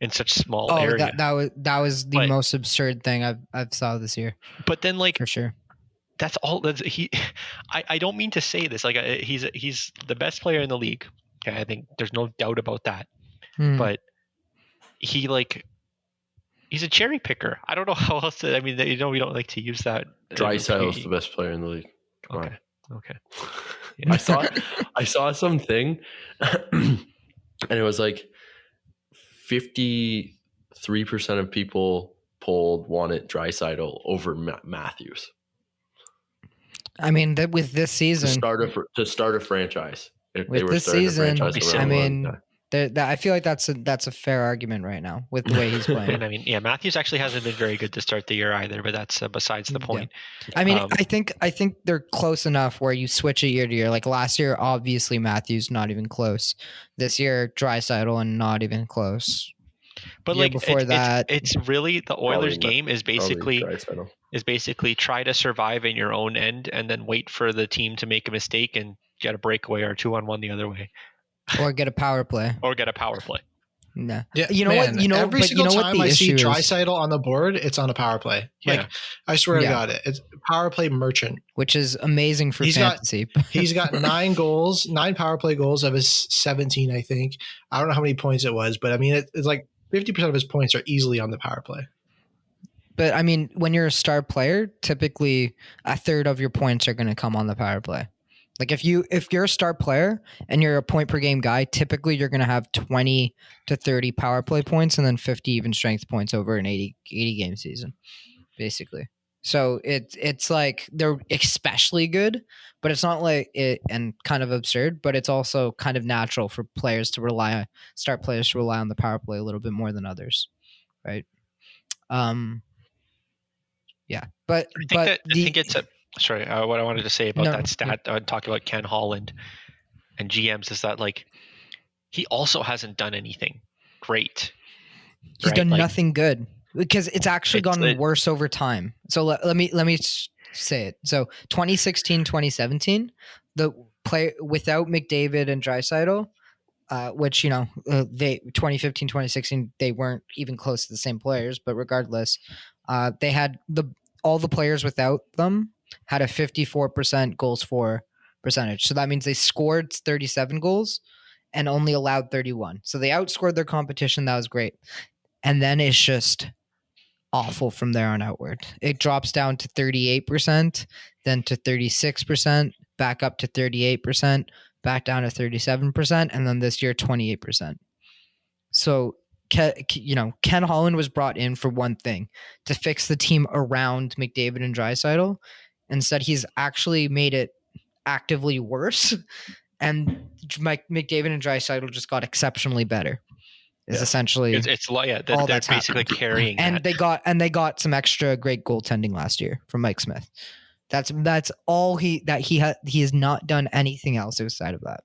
in such small Oh, area. that was the But- most absurd thing I've saw this year But then, like, for sure. that's all. I don't mean to say this. Like, he's the best player in the league. Okay, I think there's no doubt about that. Hmm. But he's a cherry picker. I don't know how else to. I mean, we don't like to use that. Draisaitl's the best player in the league. Come on. Okay. I saw something, and it was like 53% of people polled wanted Draisaitl over Matthews I mean, with this to season, start a franchise. If With they were this starting season, a franchise, I around mean, one guy. I feel like that's a fair argument right now with the way he's playing. And I mean, yeah, Matthews actually hasn't been very good to start the year either, but that's besides the Yeah. point. I mean, Um, I think they're close enough where you switch it year to year. Like last year, obviously Matthews not even close. This year, Draisaitl and not even close. But year like before that- it's really the Oilers' Probably game is Probably basically Draisaitl. try to survive in your own end and then wait for the team to make a mistake and get a breakaway or 2-on-1 the other way, Or get a power play. or get a power play. No. Yeah, You know what? man, You know, every but single you know what time the I see issue is? Draisaitl on the board, it's on a power play. Yeah. Like I swear to Yeah. God, it's power play merchant. Which is amazing for He's got- fantasy. He's got 9 goals, 9 power play goals of his 17, I think. I don't know how many points it was, but I mean, it's like 50% of his points are easily on the power play. But I mean, when you're a star player, typically a third of your points are going to come on the power play. Like if you're a star player and you're a point per game guy, typically you're going to have 20 to 30 power play points and then 50 even strength points over an 80 game season, basically. So it's like they're especially good, but it's not like it and kind of absurd, but it's also kind of natural for star players to rely on the power play a little bit more than others, right? Yeah, but I think it's a sorry. What I wanted to say about No, that stat, talking about Ken Holland and GMs, is that like he also hasn't done anything great. he's right? done Like, nothing good because it's actually It's- gotten worse over time. So let me say it. So 2016, 2017, the play without McDavid and Draisaitl, which they 2015, 2016 they weren't even close to the same players, but regardless, they had all the players without them had a 54% goals for percentage. So that means they scored 37 goals and only allowed 31. So they outscored their competition. That was great. And then it's just awful from there on outward. It drops down to 38%, then to 36%, back up to 38%, back down to 37%, and then this year 28%. So, Ken Holland was brought in for one thing, to fix the team around McDavid and Draisaitl. Instead, he's actually made it actively worse, and McDavid and Draisaitl just got exceptionally better. Is essentially it's all all they're that's basically happened. carrying And that. they got some extra great goaltending last year from Mike Smith. That's all he has not done anything else outside of that.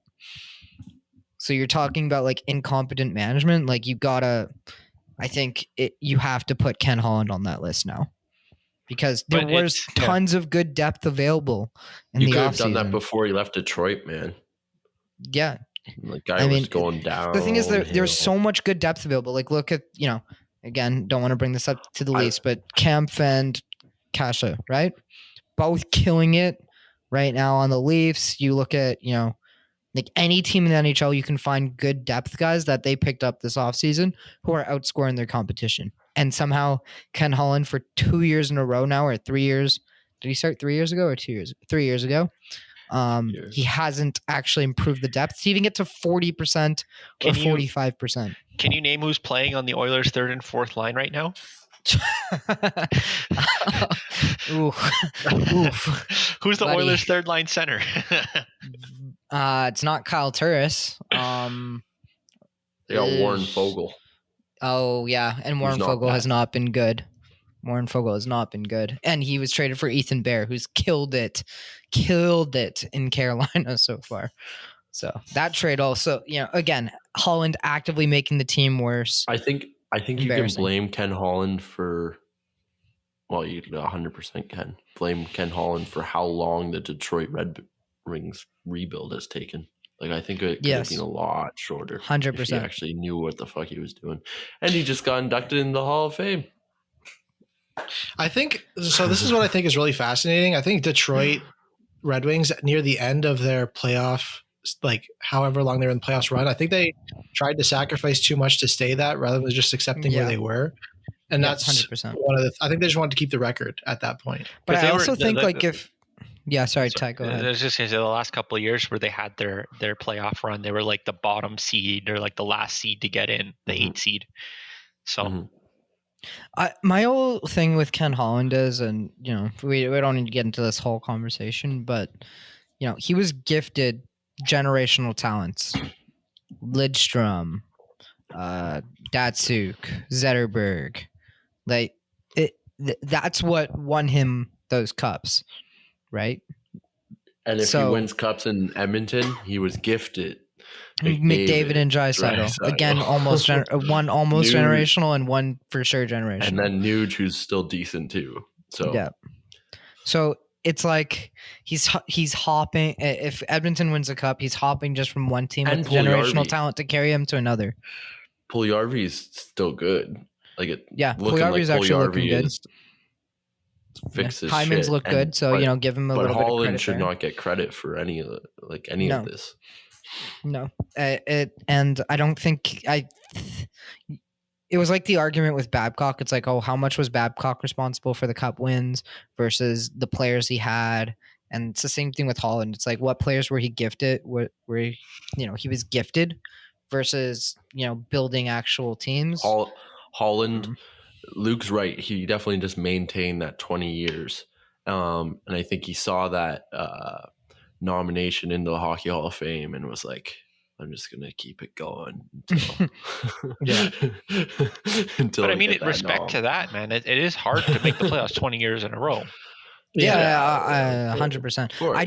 So you're talking about like incompetent management. Like you have to put Ken Holland on that list now, because there But was tons of good depth available in You the could have offseason. done that before he left Detroit, man. Yeah. The guy was going down. The thing is, there's so much good depth available. Like, look at, again, don't want to bring this up to the least, but Kempf and Kasha, right? Both killing it right now on the Leafs. You look at, like any team in the NHL, you can find good depth guys that they picked up this offseason who are outscoring their competition. And somehow Ken Holland for 2 years in a row now, or 3 years. Did he start 3 years ago or 2 years? 3 years ago. He hasn't actually improved the depth to even get to 40% or 45%. Can you name who's playing on the Oilers' third and fourth line right now? Oof. Who's the Buddy. Oilers' third line center? It's not Kyle Turris. They got Warren Fogle. Oh yeah, and Warren Fogle has not been good. And he was traded for Ethan Bear, who's killed it in Carolina so far. So that trade also, again, Holland actively making the team worse. I think you can blame Ken Holland for, well, you 100% can blame Ken Holland for how long the Detroit Red Wings rebuild has taken. Like, I think it could have been a lot shorter. 100%. If he actually knew what the fuck he was doing. And he just got inducted in the Hall of Fame. I think so. This is what I think is really fascinating. I think Detroit Red Wings near the end of their playoff, like however long they're in the playoffs run, I think they tried to sacrifice too much to stay that rather than just accepting where they were. And that's 100%. one of the. I think they just wanted to keep the record at that point. But I also think Ty, go ahead. I was just going to say the last couple of years where they had their playoff run, they were like the bottom seed or like the last seed to get in, the 8th seed. So. My whole thing with Ken Holland is, and we don't need to get into this whole conversation, but he was gifted generational talents: Lidstrom, Datsuk, Zetterberg. Like that's what won him those cups, right? And if he wins cups in Edmonton, he was gifted McDavid and Draisaitl. Again, one almost generational and one for sure generational. And then Nuge, who's still decent too. So yeah. So it's like he's hopping. If Edmonton wins a cup, he's hopping just from one team with generational talent to carry him to another. Puljujarvi's still good. Puljujarvi's actually looking good. Fixes Hyman's shit. look good, so give him a little bit of credit. But Holland should not get credit for any of this. No, and I don't think it was like the argument with Babcock. It's like, oh, how much was Babcock responsible for the cup wins versus the players he had? And it's the same thing with Holland. It's like, what players were he gifted? Were he was gifted versus building actual teams. Holland, Luke's right. He definitely just maintained that 20 years, and I think he saw that nomination into the Hockey Hall of Fame and was like, I'm just gonna keep it going until but I mean, respect to that, man. It is hard to make the playoffs 20 years in a row. 100%. I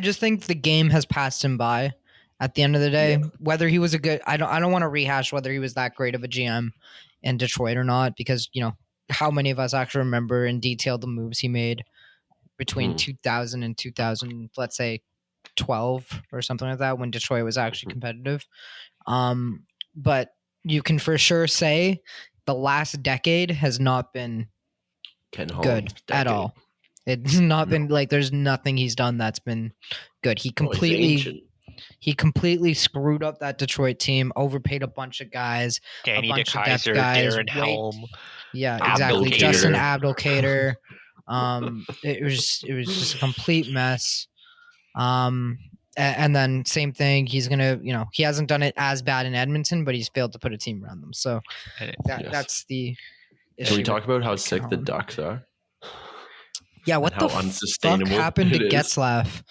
just think the game has passed him by at the end of the day. Whether he was a good, I don't want to rehash whether he was that great of a GM in Detroit or not, because how many of us actually remember in detail the moves he made between 2000 and 2000, let's say 12 or something like that, when Detroit was actually competitive. But you can for sure say the last decade has not been Ken good at all. It's not been like there's nothing he's done that's been good. He Oh, he's completely ancient. screwed up that Detroit team, overpaid a bunch of guys, Danny a bunch of depth DeKaiser, guys. Darren Helm. Yeah, Abdelkader. exactly. Justin Abdelkader. It was just a complete mess. And then same thing. He's gonna, he hasn't done it as bad in Edmonton, but he's failed to put a team around them. So that's the issue. Can we talk about how with sick the Colin. Ducks are? Yeah, what and the how fuck unsustainable happened to it is? Getzlaf?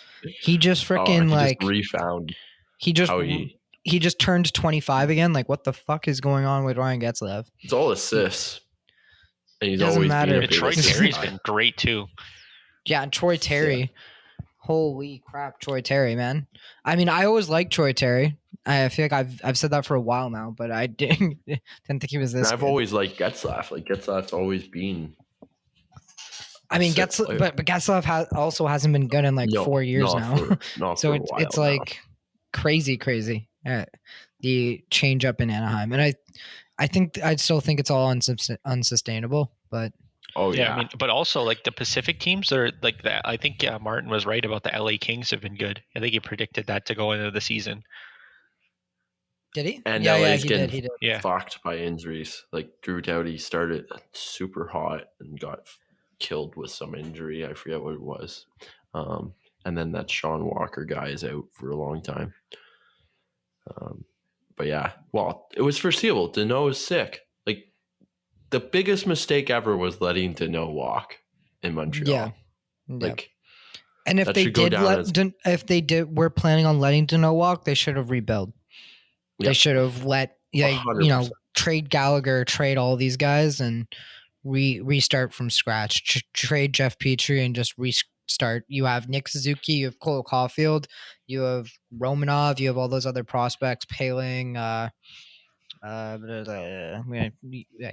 He just freaking Just refound he just how he just turned 25 again. Like, what the fuck is going on with Ryan Getzlaf? it's all assists. And he's Doesn't always matter. been a big Troy assist Terry's guy. been great too. Yeah, and Troy Terry. Holy crap, Troy Terry, man. I mean, I always liked Troy Terry. I feel like I've said that for a while now, but I didn't think he was this And I've good. always liked Getzlaf. Like Getzlaf's always been. I mean, sick Getzlaf, player. but Getzlaf also hasn't been good in like 4 years now. So it's like crazy. The change up in Anaheim, and I still think it's all unsustainable. But Oh yeah. I mean, but also like the Pacific teams are like that. I think Martin was right about the LA Kings have been good. I think he predicted that to go into the season. did he? And Yeah, LA's he getting did. Yeah. fucked by injuries. Like Drew Doughty started super hot and got killed with some injury. I forget what it was. And then that Sean Walker guy is out for a long time. But yeah, well, it was foreseeable. Deneau is sick. Like the biggest mistake ever was letting Deneau walk in Montreal. Yeah. Like, and if that they should go did down were planning on letting Deneau walk, they should have rebuilt. They Yep. should have let 100%. trade Gallagher, trade all these guys, and restart from scratch. Trade Jeff Petrie and just restart. You have Nick Suzuki, you have Cole Caulfield, you have Romanov, you have all those other prospects, Paling. I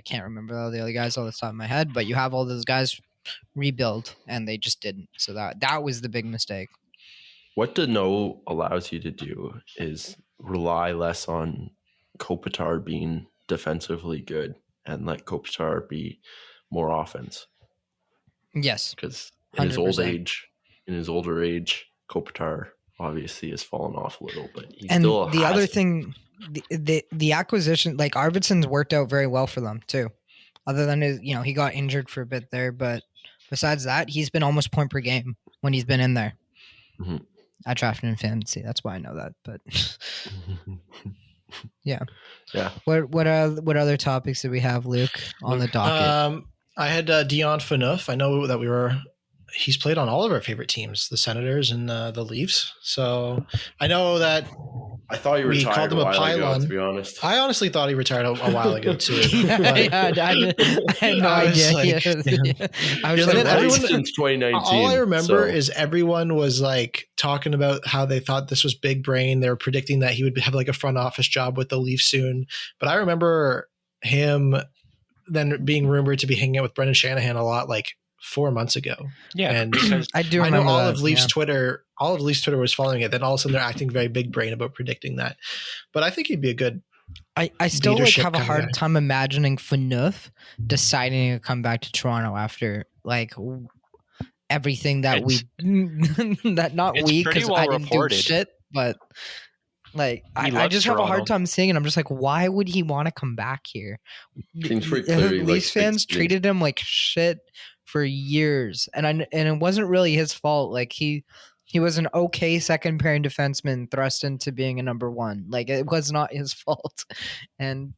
can't remember all the other guys off the top of my head, but you have all those guys rebuild, and they just didn't. So that was the big mistake. What Deneau allows you to do is rely less on Kopitar being defensively good and let Kopitar be more offense. Yes, Because in his older 100%. age, Kopitar obviously has fallen off a little, but he And still the has other thing, the acquisition, like Arvidsson's worked out very well for them too. Other than he got injured for a bit there, but besides that, he's been almost point per game when he's been in there. Mm-hmm. I drafted in fantasy, that's why I know that. But yeah. What other topics did we have, Luke, on the docket? I had Dion Phaneuf. I know that he's played on all of our favorite teams, the Senators and the Leafs. So I know that I thought you we retired called him a a while pylon. ago, to be honest. I honestly thought he retired a while ago too. I had no idea. I was But then like, everyone- since 2019. All I remember so- is everyone was like talking about how they thought this was big brain. They were predicting that he would have like a front office job with the Leafs soon. But I remember him then being rumored to be hanging out with Brendan Shanahan a lot, like 4 months ago. Yeah, And because I do I remember know all that, of Leafs yeah. Twitter. All of Leafs Twitter was following it. Then all of a sudden they're acting very big brain about predicting that. But I think he'd be a good. I still leadership have a kind of hard guy. time imagining Phaneuf deciding to come back to Toronto after like everything that It's because pretty well I didn't reported. do shit, but like I loves just have a hard Toronto. time seeing it. I'm just like, why would he want to come back here? Seems pretty clear he Leafs likes fans big treated him like shit for years, and it wasn't really his fault. Like he was an okay second pairing defenseman thrust into being a number one. Like it was not his fault. And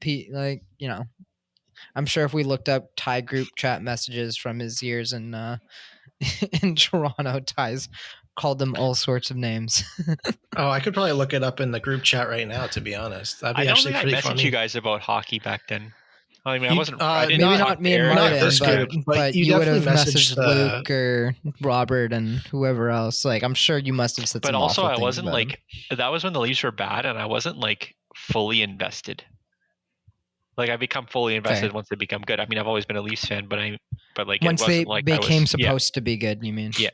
I'm sure if we looked up Ty group chat messages from his years in in Toronto, Ty's called them all sorts of names. Oh, I could probably look it up in the group chat right now. To be honest, that'd I be don't actually think I pretty messaged funny. you guys about hockey back then. I mean, I You- wasn't. I didn't Maybe talk not to me and Eric. Not Martin, this group, but but you you would have definitely messaged messaged the- Luke or Robert and whoever else. Like I'm sure you must have said But some also, awful I things wasn't about him. like that was when the Leafs were bad, and I wasn't like fully invested. Like I become fully invested once they become good. I mean, I've always been a Leafs fan, but like once it they wasn't like I became was, supposed to be good. You mean? Yeah.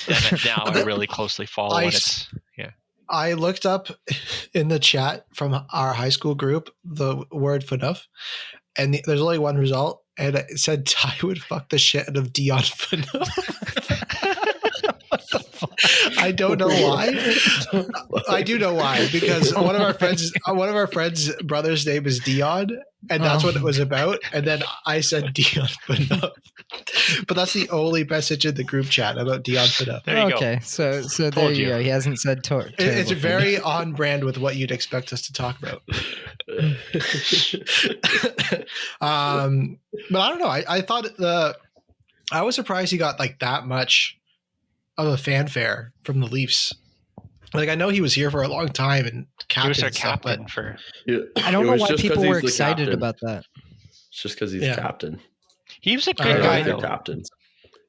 Then now I really closely follow, and it's I looked up in the chat from our high school group the word Phaneuf, and there's only one result, and it said Ty would fuck the shit out of Dion Phaneuf. I don't know why. I do know why, because one of our friends' brother's name is Dion, and that's what it was about. And then I said Dion Phaneuf, but that's the only message in the group chat about Dion Phaneuf. There you go. Okay, so there Told you you. go. He hasn't said It's very on brand with what you'd expect us to talk about. But I don't know. I thought I was surprised he got like that much of a fanfare from the Leafs. Like, I know he was here for a long time and He was captain our and stuff, captain but for. I don't know why people were excited about that. It's just because he's Yeah. captain. He was a I good don't guy know. though. Captains.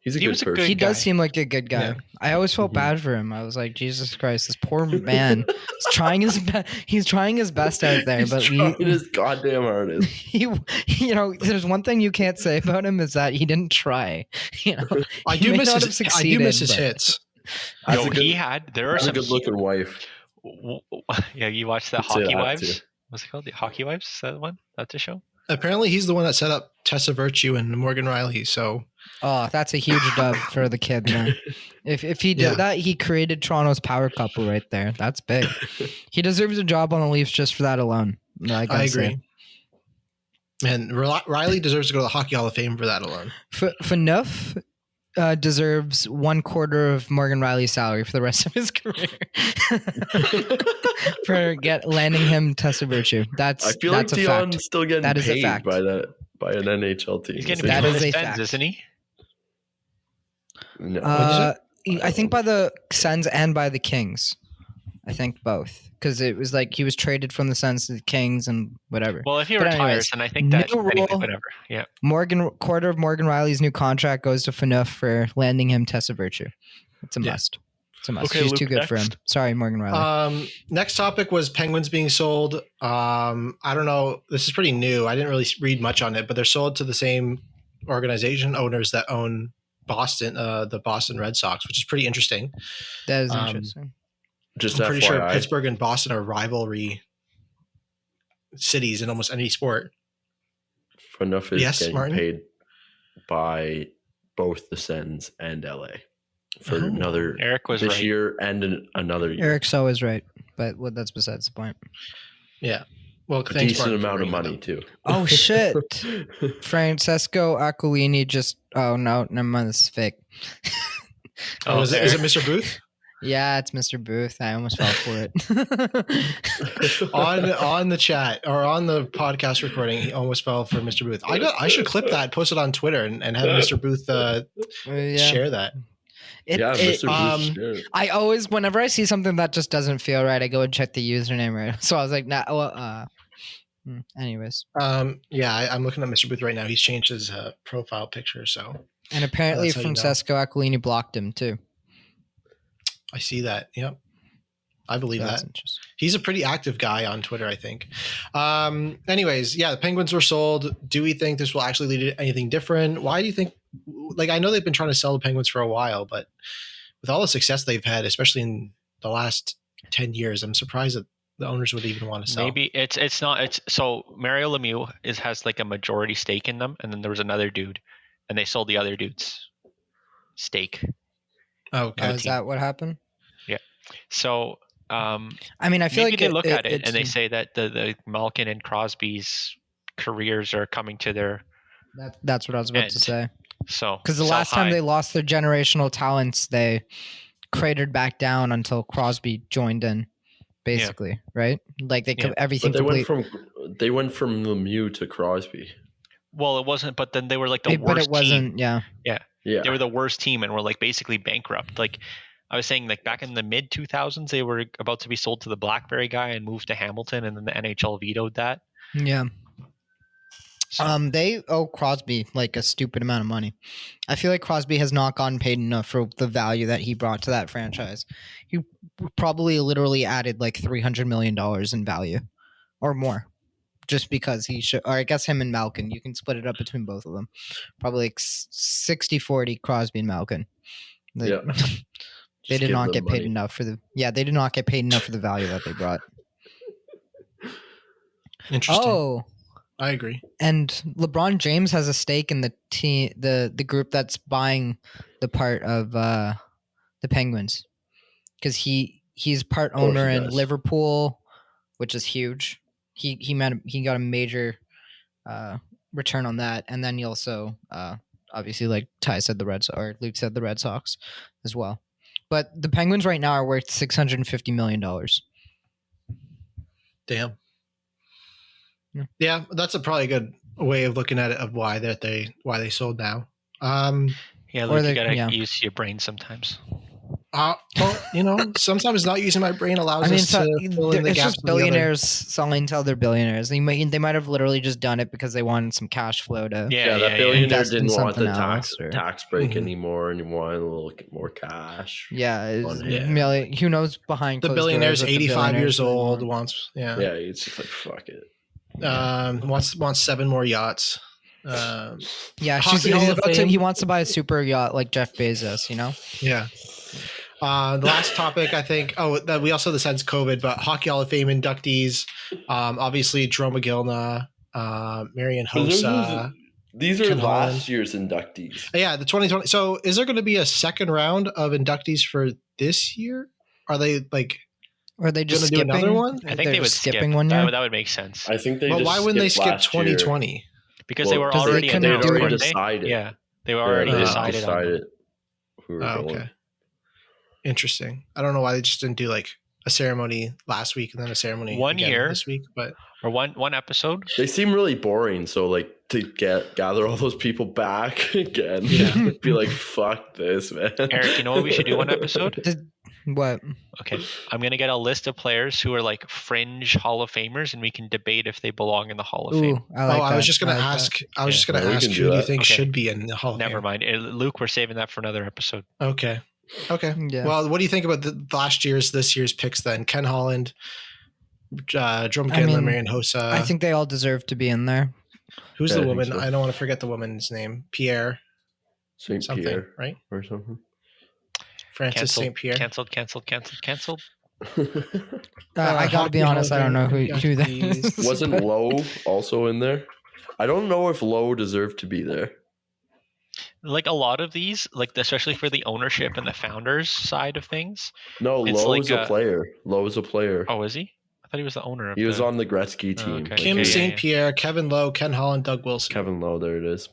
He's a He good was a person. good He does guy. seem like a good guy. Yeah. I always felt Mhm. bad for him. I was like, Jesus Christ, this poor man is trying his best. He's trying his best out there, He's but trying his goddamn hardest. he, there's one thing you can't say about him is that he didn't try. You know, I he do may miss not have his, I do succeeded, miss his but- hits. That's Yo, a good- he had. There are That's a some. good looking wife. Yeah, you watched that Could say Hockey that, Wives? too. What's it called? The Hockey Wives? Is that one? That's the show. Apparently, he's the one that set up Tessa Virtue and Morgan Riley. So Oh, that's a huge dub for the kid, man. If he did Yeah. that, he created Toronto's power couple right there. That's big. He deserves a job on the Leafs just for that alone. I agree. Man, Riley deserves to go to the Hockey Hall of Fame for that alone. Phaneuf deserves 1/4 of Morgan Riley's salary for the rest of his career for landing him Tessa Virtue. I feel like that's a Dion's fact. still getting That is a paid fact. by an NHL team. He's getting isn't paid That by is the a Sens, fact. isn't he? he? No. I think by the Sens and by the Kings. I think both, because it was like he was traded from the Sens to the Kings and whatever. Well, if he But retires, anyways, then I think that new anyway, rule. whatever. Yeah. 1/4 of Morgan Riley's new contract goes to Phaneuf for landing him Tessa Virtue. It's a Yeah. must. It's a must. Okay, She's Luke, too good for him. next. Sorry, Morgan Riley. Next topic was Penguins being sold. I don't know. This is pretty new. I didn't really read much on it, but they're sold to the same organization owners that own Boston, the Boston Red Sox, which is pretty interesting. That is um, interesting. Just I'm pretty FYI, sure Pittsburgh and Boston are rivalry cities in almost any sport. Phaneuf is Yes, getting Martin? paid by both the Sens and LA for Oh. another Eric was this right. year and another year. Eric's always right, but that's besides the point. Yeah. Well, A thanks, decent Martin, for amount of bringing money it up. too. Oh shit! Francesco Aquilini just. Oh no, never mind. This is fake. Oh, is it Mr. Booth? Yeah, it's Mr. Booth. I almost fell for it. on the chat or on the podcast recording, he almost fell for Mr. Booth. I should clip that, post it on Twitter, and have Mr. Booth Yeah. share that. Mr. um, Booth. Sure. I always, whenever I see something that just doesn't feel right, I go and check the username right. So I was like, nah. Well, anyways, Yeah, I'm looking at Mr. Booth right now. He's changed his profile picture, so and apparently That's how you know. Francesco Aquilini blocked him too. I see that. Yep, I believe That's that. interesting. He's a pretty active guy on Twitter, I think. Anyways, yeah, the Penguins were sold. Do we think this will actually lead to anything different? Why do you think? Like, I know they've been trying to sell the Penguins for a while, but with all the success they've had, especially in the last 10 years, I'm surprised that the owners would even want to sell. Maybe it's not. So Mario Lemieux has like a majority stake in them, and then there was another dude, and they sold the other dude's stake. Oh, okay. Is that what happened? So I mean, I feel maybe like they look at it it's- and they say that the Malkin and Crosby's careers are coming to their that's what I was about to end. say. so Because the sell last time high. they lost their generational talents, they cratered back down until Crosby joined in, basically, right? Like they Yeah. everything But they complete. went from Lemieux to Crosby. Well, it wasn't, but then they were like the But worst it wasn't. team. Yeah. Yeah. They were the worst team and were like basically bankrupt. Like I was saying, like back in the mid 2000s, they were about to be sold to the BlackBerry guy and moved to Hamilton, and then the NHL vetoed that. Yeah. So, They owe Crosby like a stupid amount of money. I feel like Crosby has not gotten paid enough for the value that he brought to that franchise. He probably literally added like $300 million in value or more just because he should, or I guess him and Malkin, you can split it up between both of them. Probably like 60-40 Crosby and Malkin. They, Yeah. they Just did give not them get paid money. enough for they did not get paid enough for the value that they brought. Interesting. Oh, I agree. And LeBron James has a stake in the team, the group that's buying the part of the Penguins, because he's part course owner he in does. Liverpool, which is huge. He got a major return on that, and then he also obviously, like Ty said, Luke said, the Red Sox as well. But the Penguins right now are worth $650 million. Damn. Yeah. Yeah, that's probably a good way of looking at it, of why they sold now. Yeah, Or Luke, they- you gotta yeah. use your brain sometimes. Well, sometimes not using my brain allows us to fill in the it's gaps. just billionaires selling to other billionaires. They might have literally just done it because they wanted some cash flow to. Yeah, that billionaire Invest in didn't want the something else, or- tax break Mhm. anymore, and he wanted a little more cash. Yeah, On hand. who knows behind The closed billionaire's doors what the 85 years billionaires really old. want. Wants Yeah, it's just like fuck it. wants 7 more yachts. Yeah, Hockey Hall of Fame. he wants to buy a super yacht like Jeff Bezos, you know? Yeah. The last topic, I think. That we also this ends COVID, but Hockey Hall of Fame inductees. Obviously, Jerome McGillna, Marian Hossa. These are Ken last Holland. year's inductees. Yeah, the 2020. So, is there going to be a second round of inductees for this year? Are they like? Or are they just Gonna do skipping? another one? I think They're they would just skip. skipping one year. That would make sense. I think they. But just why wouldn't they skipped skip last year. 2020? Because Well, they were 'cause they already couldn't announced, do it. weren't they? Decided. Yeah, they were already they decided on. decided who were going. Okay. Interesting. I don't know why they just didn't do like a ceremony last week and then a ceremony 1 again year. this week, but Or one episode. They seem really boring. So like to gather all those people back again, Yeah. be like, fuck this, man. Eric, you know what we should do one episode? What? Okay, I'm gonna get a list of players who are like fringe Hall of Famers, and we can debate if they belong in the Hall of Fame. Ooh, I like I was that. just gonna I like ask. that. I was just gonna Yeah, we ask can who do do you that. think Okay. should be in the Hall of Never Fame? mind, Luke. We're saving that for another episode. Okay. Yeah. Well, what do you think about this year's picks then? Ken Holland, Jerome I McGillna, mean, Marian Hossa. I think they all deserve to be in there. Who's Yeah, the I think woman? so. I don't want to forget the woman's name. Pierre St. something, Pierre right? or something. Francis St. Pierre. Cancelled. I gotta be Hockey honest. Hall I of don't know Fame who that inductees. is. Wasn't Lowe also in there? I don't know if Lowe deserved to be there. Like a lot of these, like especially for the ownership and the founders side of things. No, It's Lowe's like a player. Lowe's a player. Oh, is he? I thought he was the owner of. He was the- on the Gretzky team. okay. Like, Kim Yeah, St. yeah. Pierre, Kevin Lowe, Ken Holland, Doug Wilson. Kevin Lowe, there it is.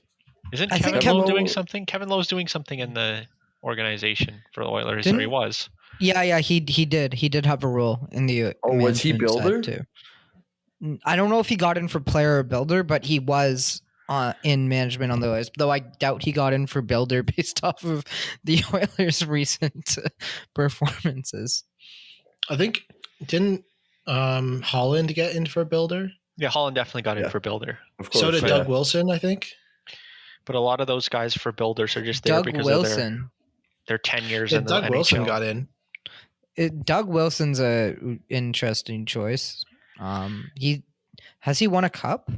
Isn't I think Kevin Lowe Kevin doing Lowe- something? Kevin Lowe's doing something in the organization for the Oilers, Didn't- or he was. Yeah, he did have a role in the. Oh, was he management side, builder? too. I don't know if he got in for player or builder, but he was in management on the Oilers. Though I doubt he got in for builder based off of the Oilers' recent performances. I think didn't Holland get in for builder? Yeah, Holland definitely got in Yeah. for builder, Of course. So did yeah. Doug Wilson, I think. but a lot of those guys for builders are just there Doug because Wilson. of their 10 years Yeah, in the Doug NHL. Wilson got in. Doug Wilson's a interesting choice. Has he won a cup?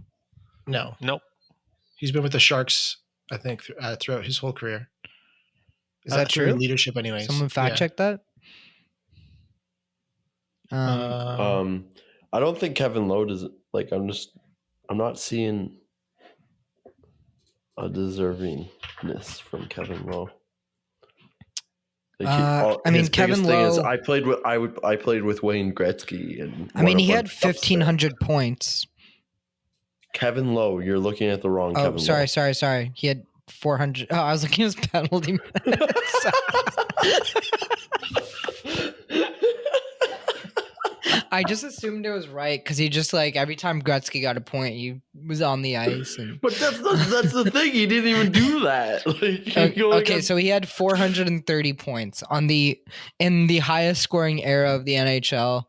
No, Nope. he's been with the Sharks, I think, throughout his whole career. Is that through true? Leadership, anyways. Someone fact check that. I don't think Kevin Lowe does. Like, I'm not seeing a deservingness from Kevin Lowe. Like, I mean, his Kevin biggest thing is Lowe- I played with Wayne Gretzky, and I mean, won a he had bunch of cups there. 1,500 points. Kevin Lowe, you're looking at the wrong Oh, Kevin sorry. He had 400. Oh, I was looking at his penalty minutes. I just assumed it was right because he just like every time Gretzky got a point, he was on the ice. And But that's the thing. He didn't even do that. Like, he only okay, got- so he had 430 points in the highest scoring era of the NHL,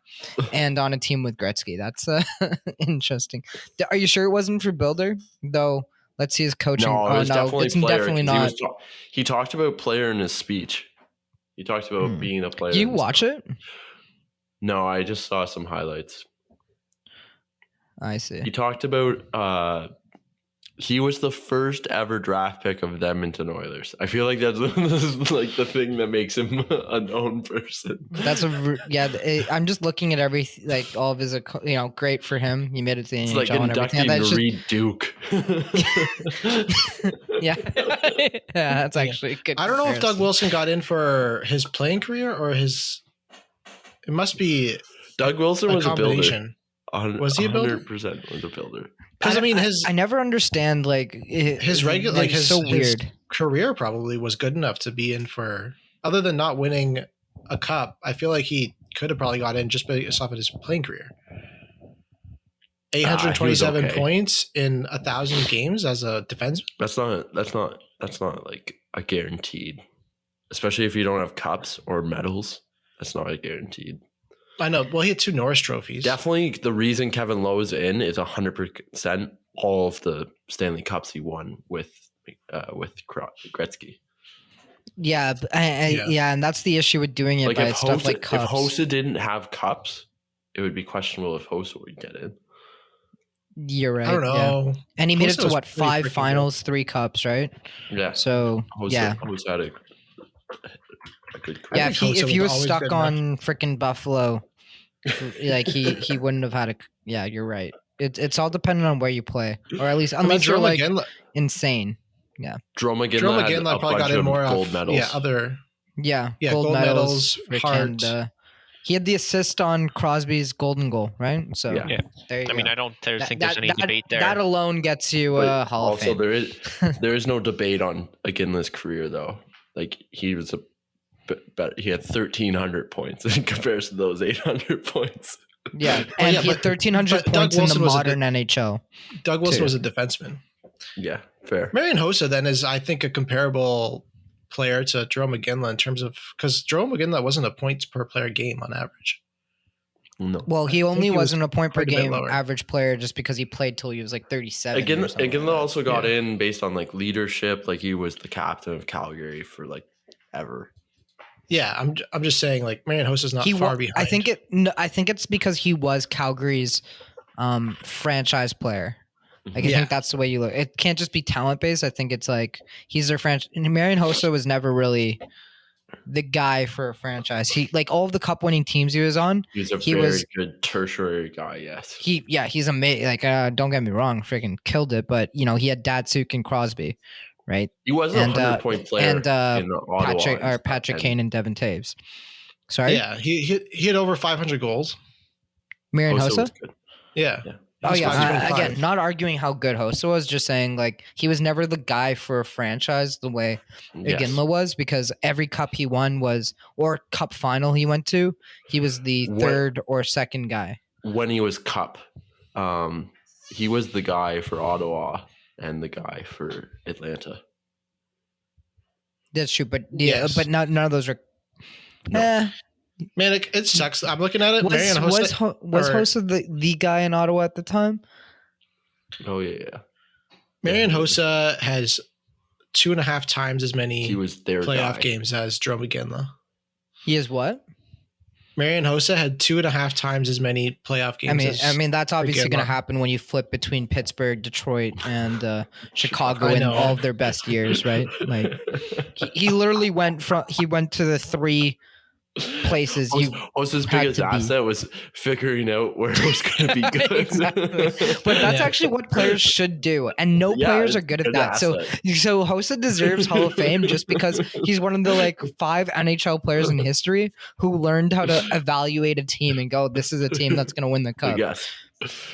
and on a team with Gretzky. That's interesting. Are you sure it wasn't for builder though? Let's see his coaching. No, it was definitely it's player. definitely 'Cause not. He talked about player in his speech. He talked about being a player. You and watch stuff. it? No, I just saw some highlights. I see. He talked about He was the first ever draft pick of the Edmonton Oilers. I feel like that's like the thing that makes him a known person. That's I'm just looking at everything, like all of his, great for him. He made it to the It's NHL like and everything. inducting Reed Duke. Yeah, that's actually good. I don't know if Doug comparison. Wilson got in for his playing career or his. It must be Doug Wilson a was a builder. combination. Was he a builder? 100% was a builder. Because I mean, his I never understand his regular like his so his weird. career probably was good enough to be in for. Other than not winning a cup, I feel like he could have probably got in just based off of his playing career. 827 okay. points in 1,000 games as a defenseman. That's not like a guaranteed. Especially if you don't have cups or medals. That's not a guaranteed. I know. Well, he had 2 Norris trophies. Definitely the reason Kevin Lowe is in is 100% all of the Stanley Cups he won with Gretzky. Yeah, and that's the issue with doing it Like by if stuff like if cups. Hossa didn't have cups, it would be questionable if Hossa would get in. You're right. I don't know. Yeah. And he made it Hossa to was what, pretty 5 freaking finals, 3 cups, right? Yeah. So Hossa had a good career. yeah. think Hossa If he was was always stuck good on freaking Buffalo, like he wouldn't have had a. Yeah, you're right. It's all dependent on where you play, or at least unless you're like insane. Joe Joe McGinley had McGinley a probably got bunch in of more gold off, medals. Yeah, other. Yeah, Yeah, gold gold medals. medals, Freaking, Hart. he had the assist on Crosby's golden goal, right? So Yeah. there you I mean, go. I don't think there's any debate there. That alone gets you But Hall of also, Fame. there is no debate on McGinley's career though. Like he was he had 1,300 points in comparison to those 800 points. Yeah, and he had 1,300 but Doug points in the Wilson was a modern NHL. Doug Wilson too. was a defenseman. Yeah, fair. Marian Hossa then is, I think, a comparable player to Jerome McGinley in terms of because Jerome McGinley wasn't a points per player game on average. No. Well, he I only think he was wasn't a point per quite a bit game lower. average player just because he played till he was like 37. or something Again, like also got Yeah. in based on like leadership. Like he was the captain of Calgary for like ever. Yeah, I'm just saying like Marian Hossa is not that. far behind. I think it's because he was Calgary's franchise player. Like I Yeah. think that's the way you look. It can't just be talent based. I think it's like he's their franchise. Marian Hossa was never really the guy for a franchise. He like all of the cup winning teams he was on. He was a He very was- good tertiary guy. Yes. He's amazing. Like don't get me wrong, freaking killed it. But you know he had Datsuk and Crosby, right? He wasn't And, a 100-point player and, in Ottawa. Patrick Kane and Devin Taves. Sorry, Yeah, he had over 500 goals. Marian Hossa Hossa. was good. Yeah. Yeah. Oh He's yeah, 525. again, not arguing how good Hossa was, just saying like he was never the guy for a franchise the way Yes. Iginla was, because every cup he won was, or cup final he went to, he was the What- third or second guy. When he was Cup, he was the guy for Ottawa and the guy for Atlanta. That's true, but Yes. but none of those are. No. Man, it sucks. I'm looking at it. Was Marian Hossa. Hossa the guy in Ottawa at the time? Oh yeah. Marian Hossa has 2.5 times as many He was their playoff guy. games as Jerome McGinley. He is what? Marian Hossa had 2.5 times as many playoff games. I mean that's obviously going to Iginla. happen when you flip between Pittsburgh, Detroit, and Chicago I in know. all of their best years, right? Like he literally went to the 3 places you Hossa's had biggest to be. asset was figuring out where it was going to be good. Exactly. But that's Yeah. actually what players should do, and no Yeah, players are it's good at good that. So Hossa deserves Hall of Fame just because he's one of the like 5 NHL players in history who learned how to evaluate a team and go, "This is a team that's going to win the cup." Yes.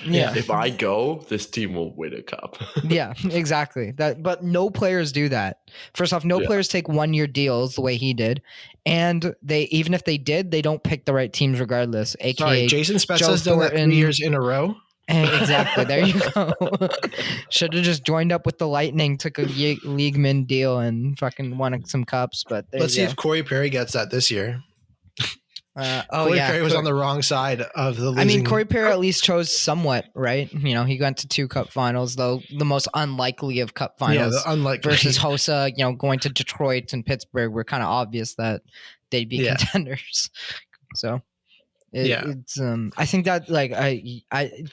Yeah. If I go, this team will win a cup. Yeah, exactly. But no players do that. First off, no Yeah. players take 1-year deals the way he did, and even if they did, they don't pick the right teams regardless. Sorry, AKA, Jason Joe Spezza's done that Thornton. 3 years in a row. exactly. There you go. Should have just joined up with the Lightning, took a league min deal, and fucking won some cups. But there Let's see you if Corey Perry gets that this year. go. Corey Perry was on the wrong side of the losing. I mean, Corey Perry at least chose somewhat, right? You know, he went to 2 cup finals, though the most unlikely of cup yeah, finals. the unlikely versus Hossa, you know, going to Detroit and Pittsburgh were kind of obvious that they'd be Yeah. contenders. So, It's I think that like I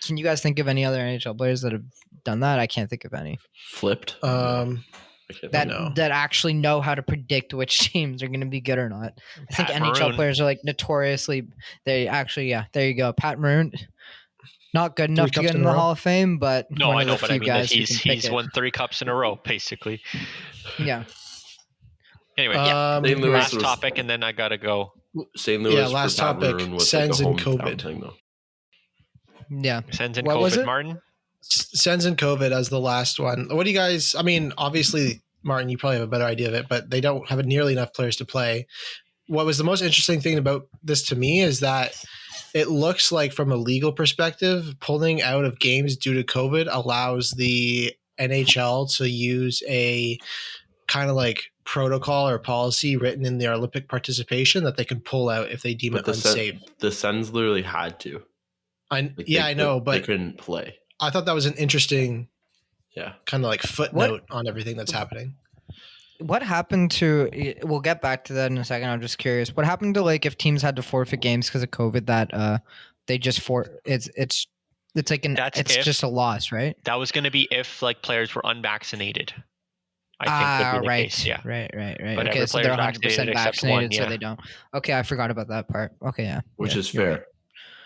can you guys think of any other NHL players that have done that? I can't think of any Flipped. I can't that think. that actually know how to predict which teams are going to be good or not. I think Pat NHL Maroon. players are like notoriously. They actually, there you go, Pat Maroon. Not good enough to cups get in in a the row? Hall of Fame, but No, one I of know, the but few I mean that guys who can pick he's it. won 3 cups in a row, basically. Yeah. Anyway, St. Louis last was- topic, and then I gotta go. St. Louis Yeah, for last Pat topic, Maroon was Sens like a and hometown COVID. thing, though. Yeah. Sends in What was COVID, it? Martin. Sens and COVID as the last one. What do you guys? I mean, obviously, Martin, you probably have a better idea of it, but they don't have nearly enough players to play. What was the most interesting thing about this to me is that it looks like, from a legal perspective, pulling out of games due to COVID allows the NHL to use a kind of like protocol or policy written in their Olympic participation that they can pull out if they deem But it unsafe. the Sens literally had to. I They know, they but couldn't play. I thought that was an interesting Yeah. kind of like footnote on everything that's happening. What happened to? We'll get back to that in a second. I'm just curious. What happened to like if teams had to forfeit games because of COVID? That they just it's like it's just a loss, right? That was going to be if like players were unvaccinated. I think would be the right. case. Yeah. Right. But Okay, every so they're player's 100% vaccinated except vaccinated, one, so yeah. they don't. Okay, I forgot about that part. Okay, yeah. Which Yeah, is you're fair. right.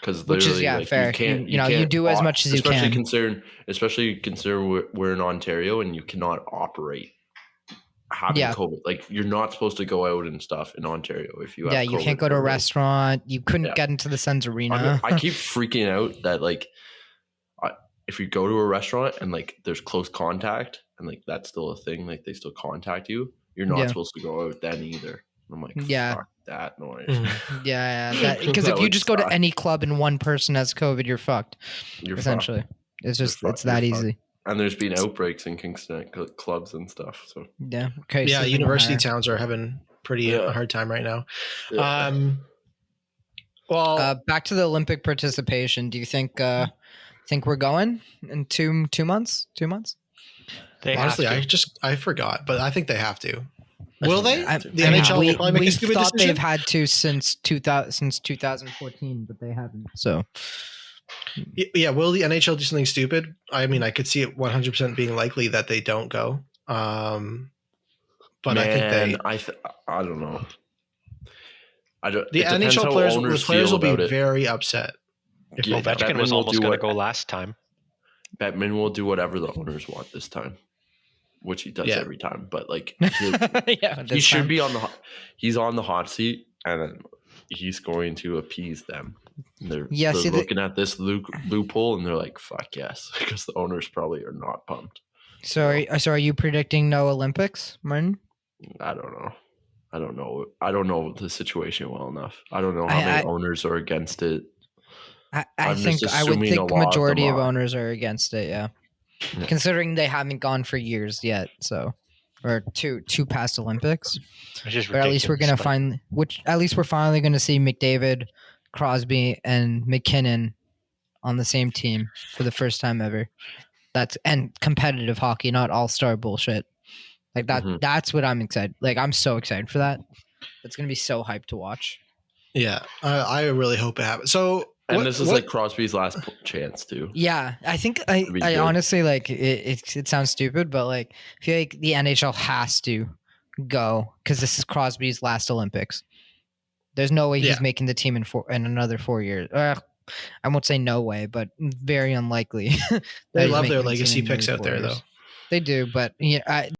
Because Which is, like, fair. You can't, You know, you do as much as you can. Especially consider we're in Ontario and you cannot operate having COVID. Like, you're not supposed to go out and stuff in Ontario if you have COVID. You can't go to a restaurant. You couldn't get into the Sens arena. I keep freaking out that like if you go to a restaurant and like there's close contact and like that's still a thing, like they still contact you, you're not supposed to go out then either. I'm like, fuck that noise. Because if you just go to any club and one person has COVID, you're fucked. You're essentially fucked. It's that easy. And there's been outbreaks in Kingston at clubs and stuff. So yeah, okay. Yeah, university towns are having pretty hard time right now. Yeah. Well, back to the Olympic participation. Do you think we're going in 2 months? 2 months? Honestly, I forgot, but I think they have to. Will they? The I mean, NHL will probably make a stupid thought decision. they've had to since 2014, but they haven't. So yeah, will the NHL do something stupid? I mean, I could see it 100% being likely that they don't go. But I think I don't know. The NHL players will be very upset. Yeah, Ovechkin was almost going to go last time. Bettman will do whatever the owners want this time, which he does every time. But like, he should be he's on the hot seat, and then he's going to appease them. They're looking at this loophole, and they're like, "Fuck yes," because the owners probably are not pumped. So are you predicting no Olympics, Martin? I don't know. I don't know the situation well enough. I don't know how many owners are against it. I would think the majority of owners are against it. Yeah, considering they haven't gone for years yet. So, or two past Olympics. But at least we're gonna we're finally gonna see McDavid, Crosby, and McKinnon on the same team for the first time ever. And competitive hockey, not all-star bullshit. Like that. Mm-hmm. That's what I'm excited. Like I'm so excited for that. It's gonna be so hyped to watch. Yeah, I really hope it happens. So, this is like Crosby's last chance too. Yeah, I think I honestly like it sounds stupid, but like I feel like the NHL has to go because this is Crosby's last Olympics. There's no way he's making the team in another 4 years. I won't say no way, but very unlikely. They love their legacy picks out there, though. They do, but yeah,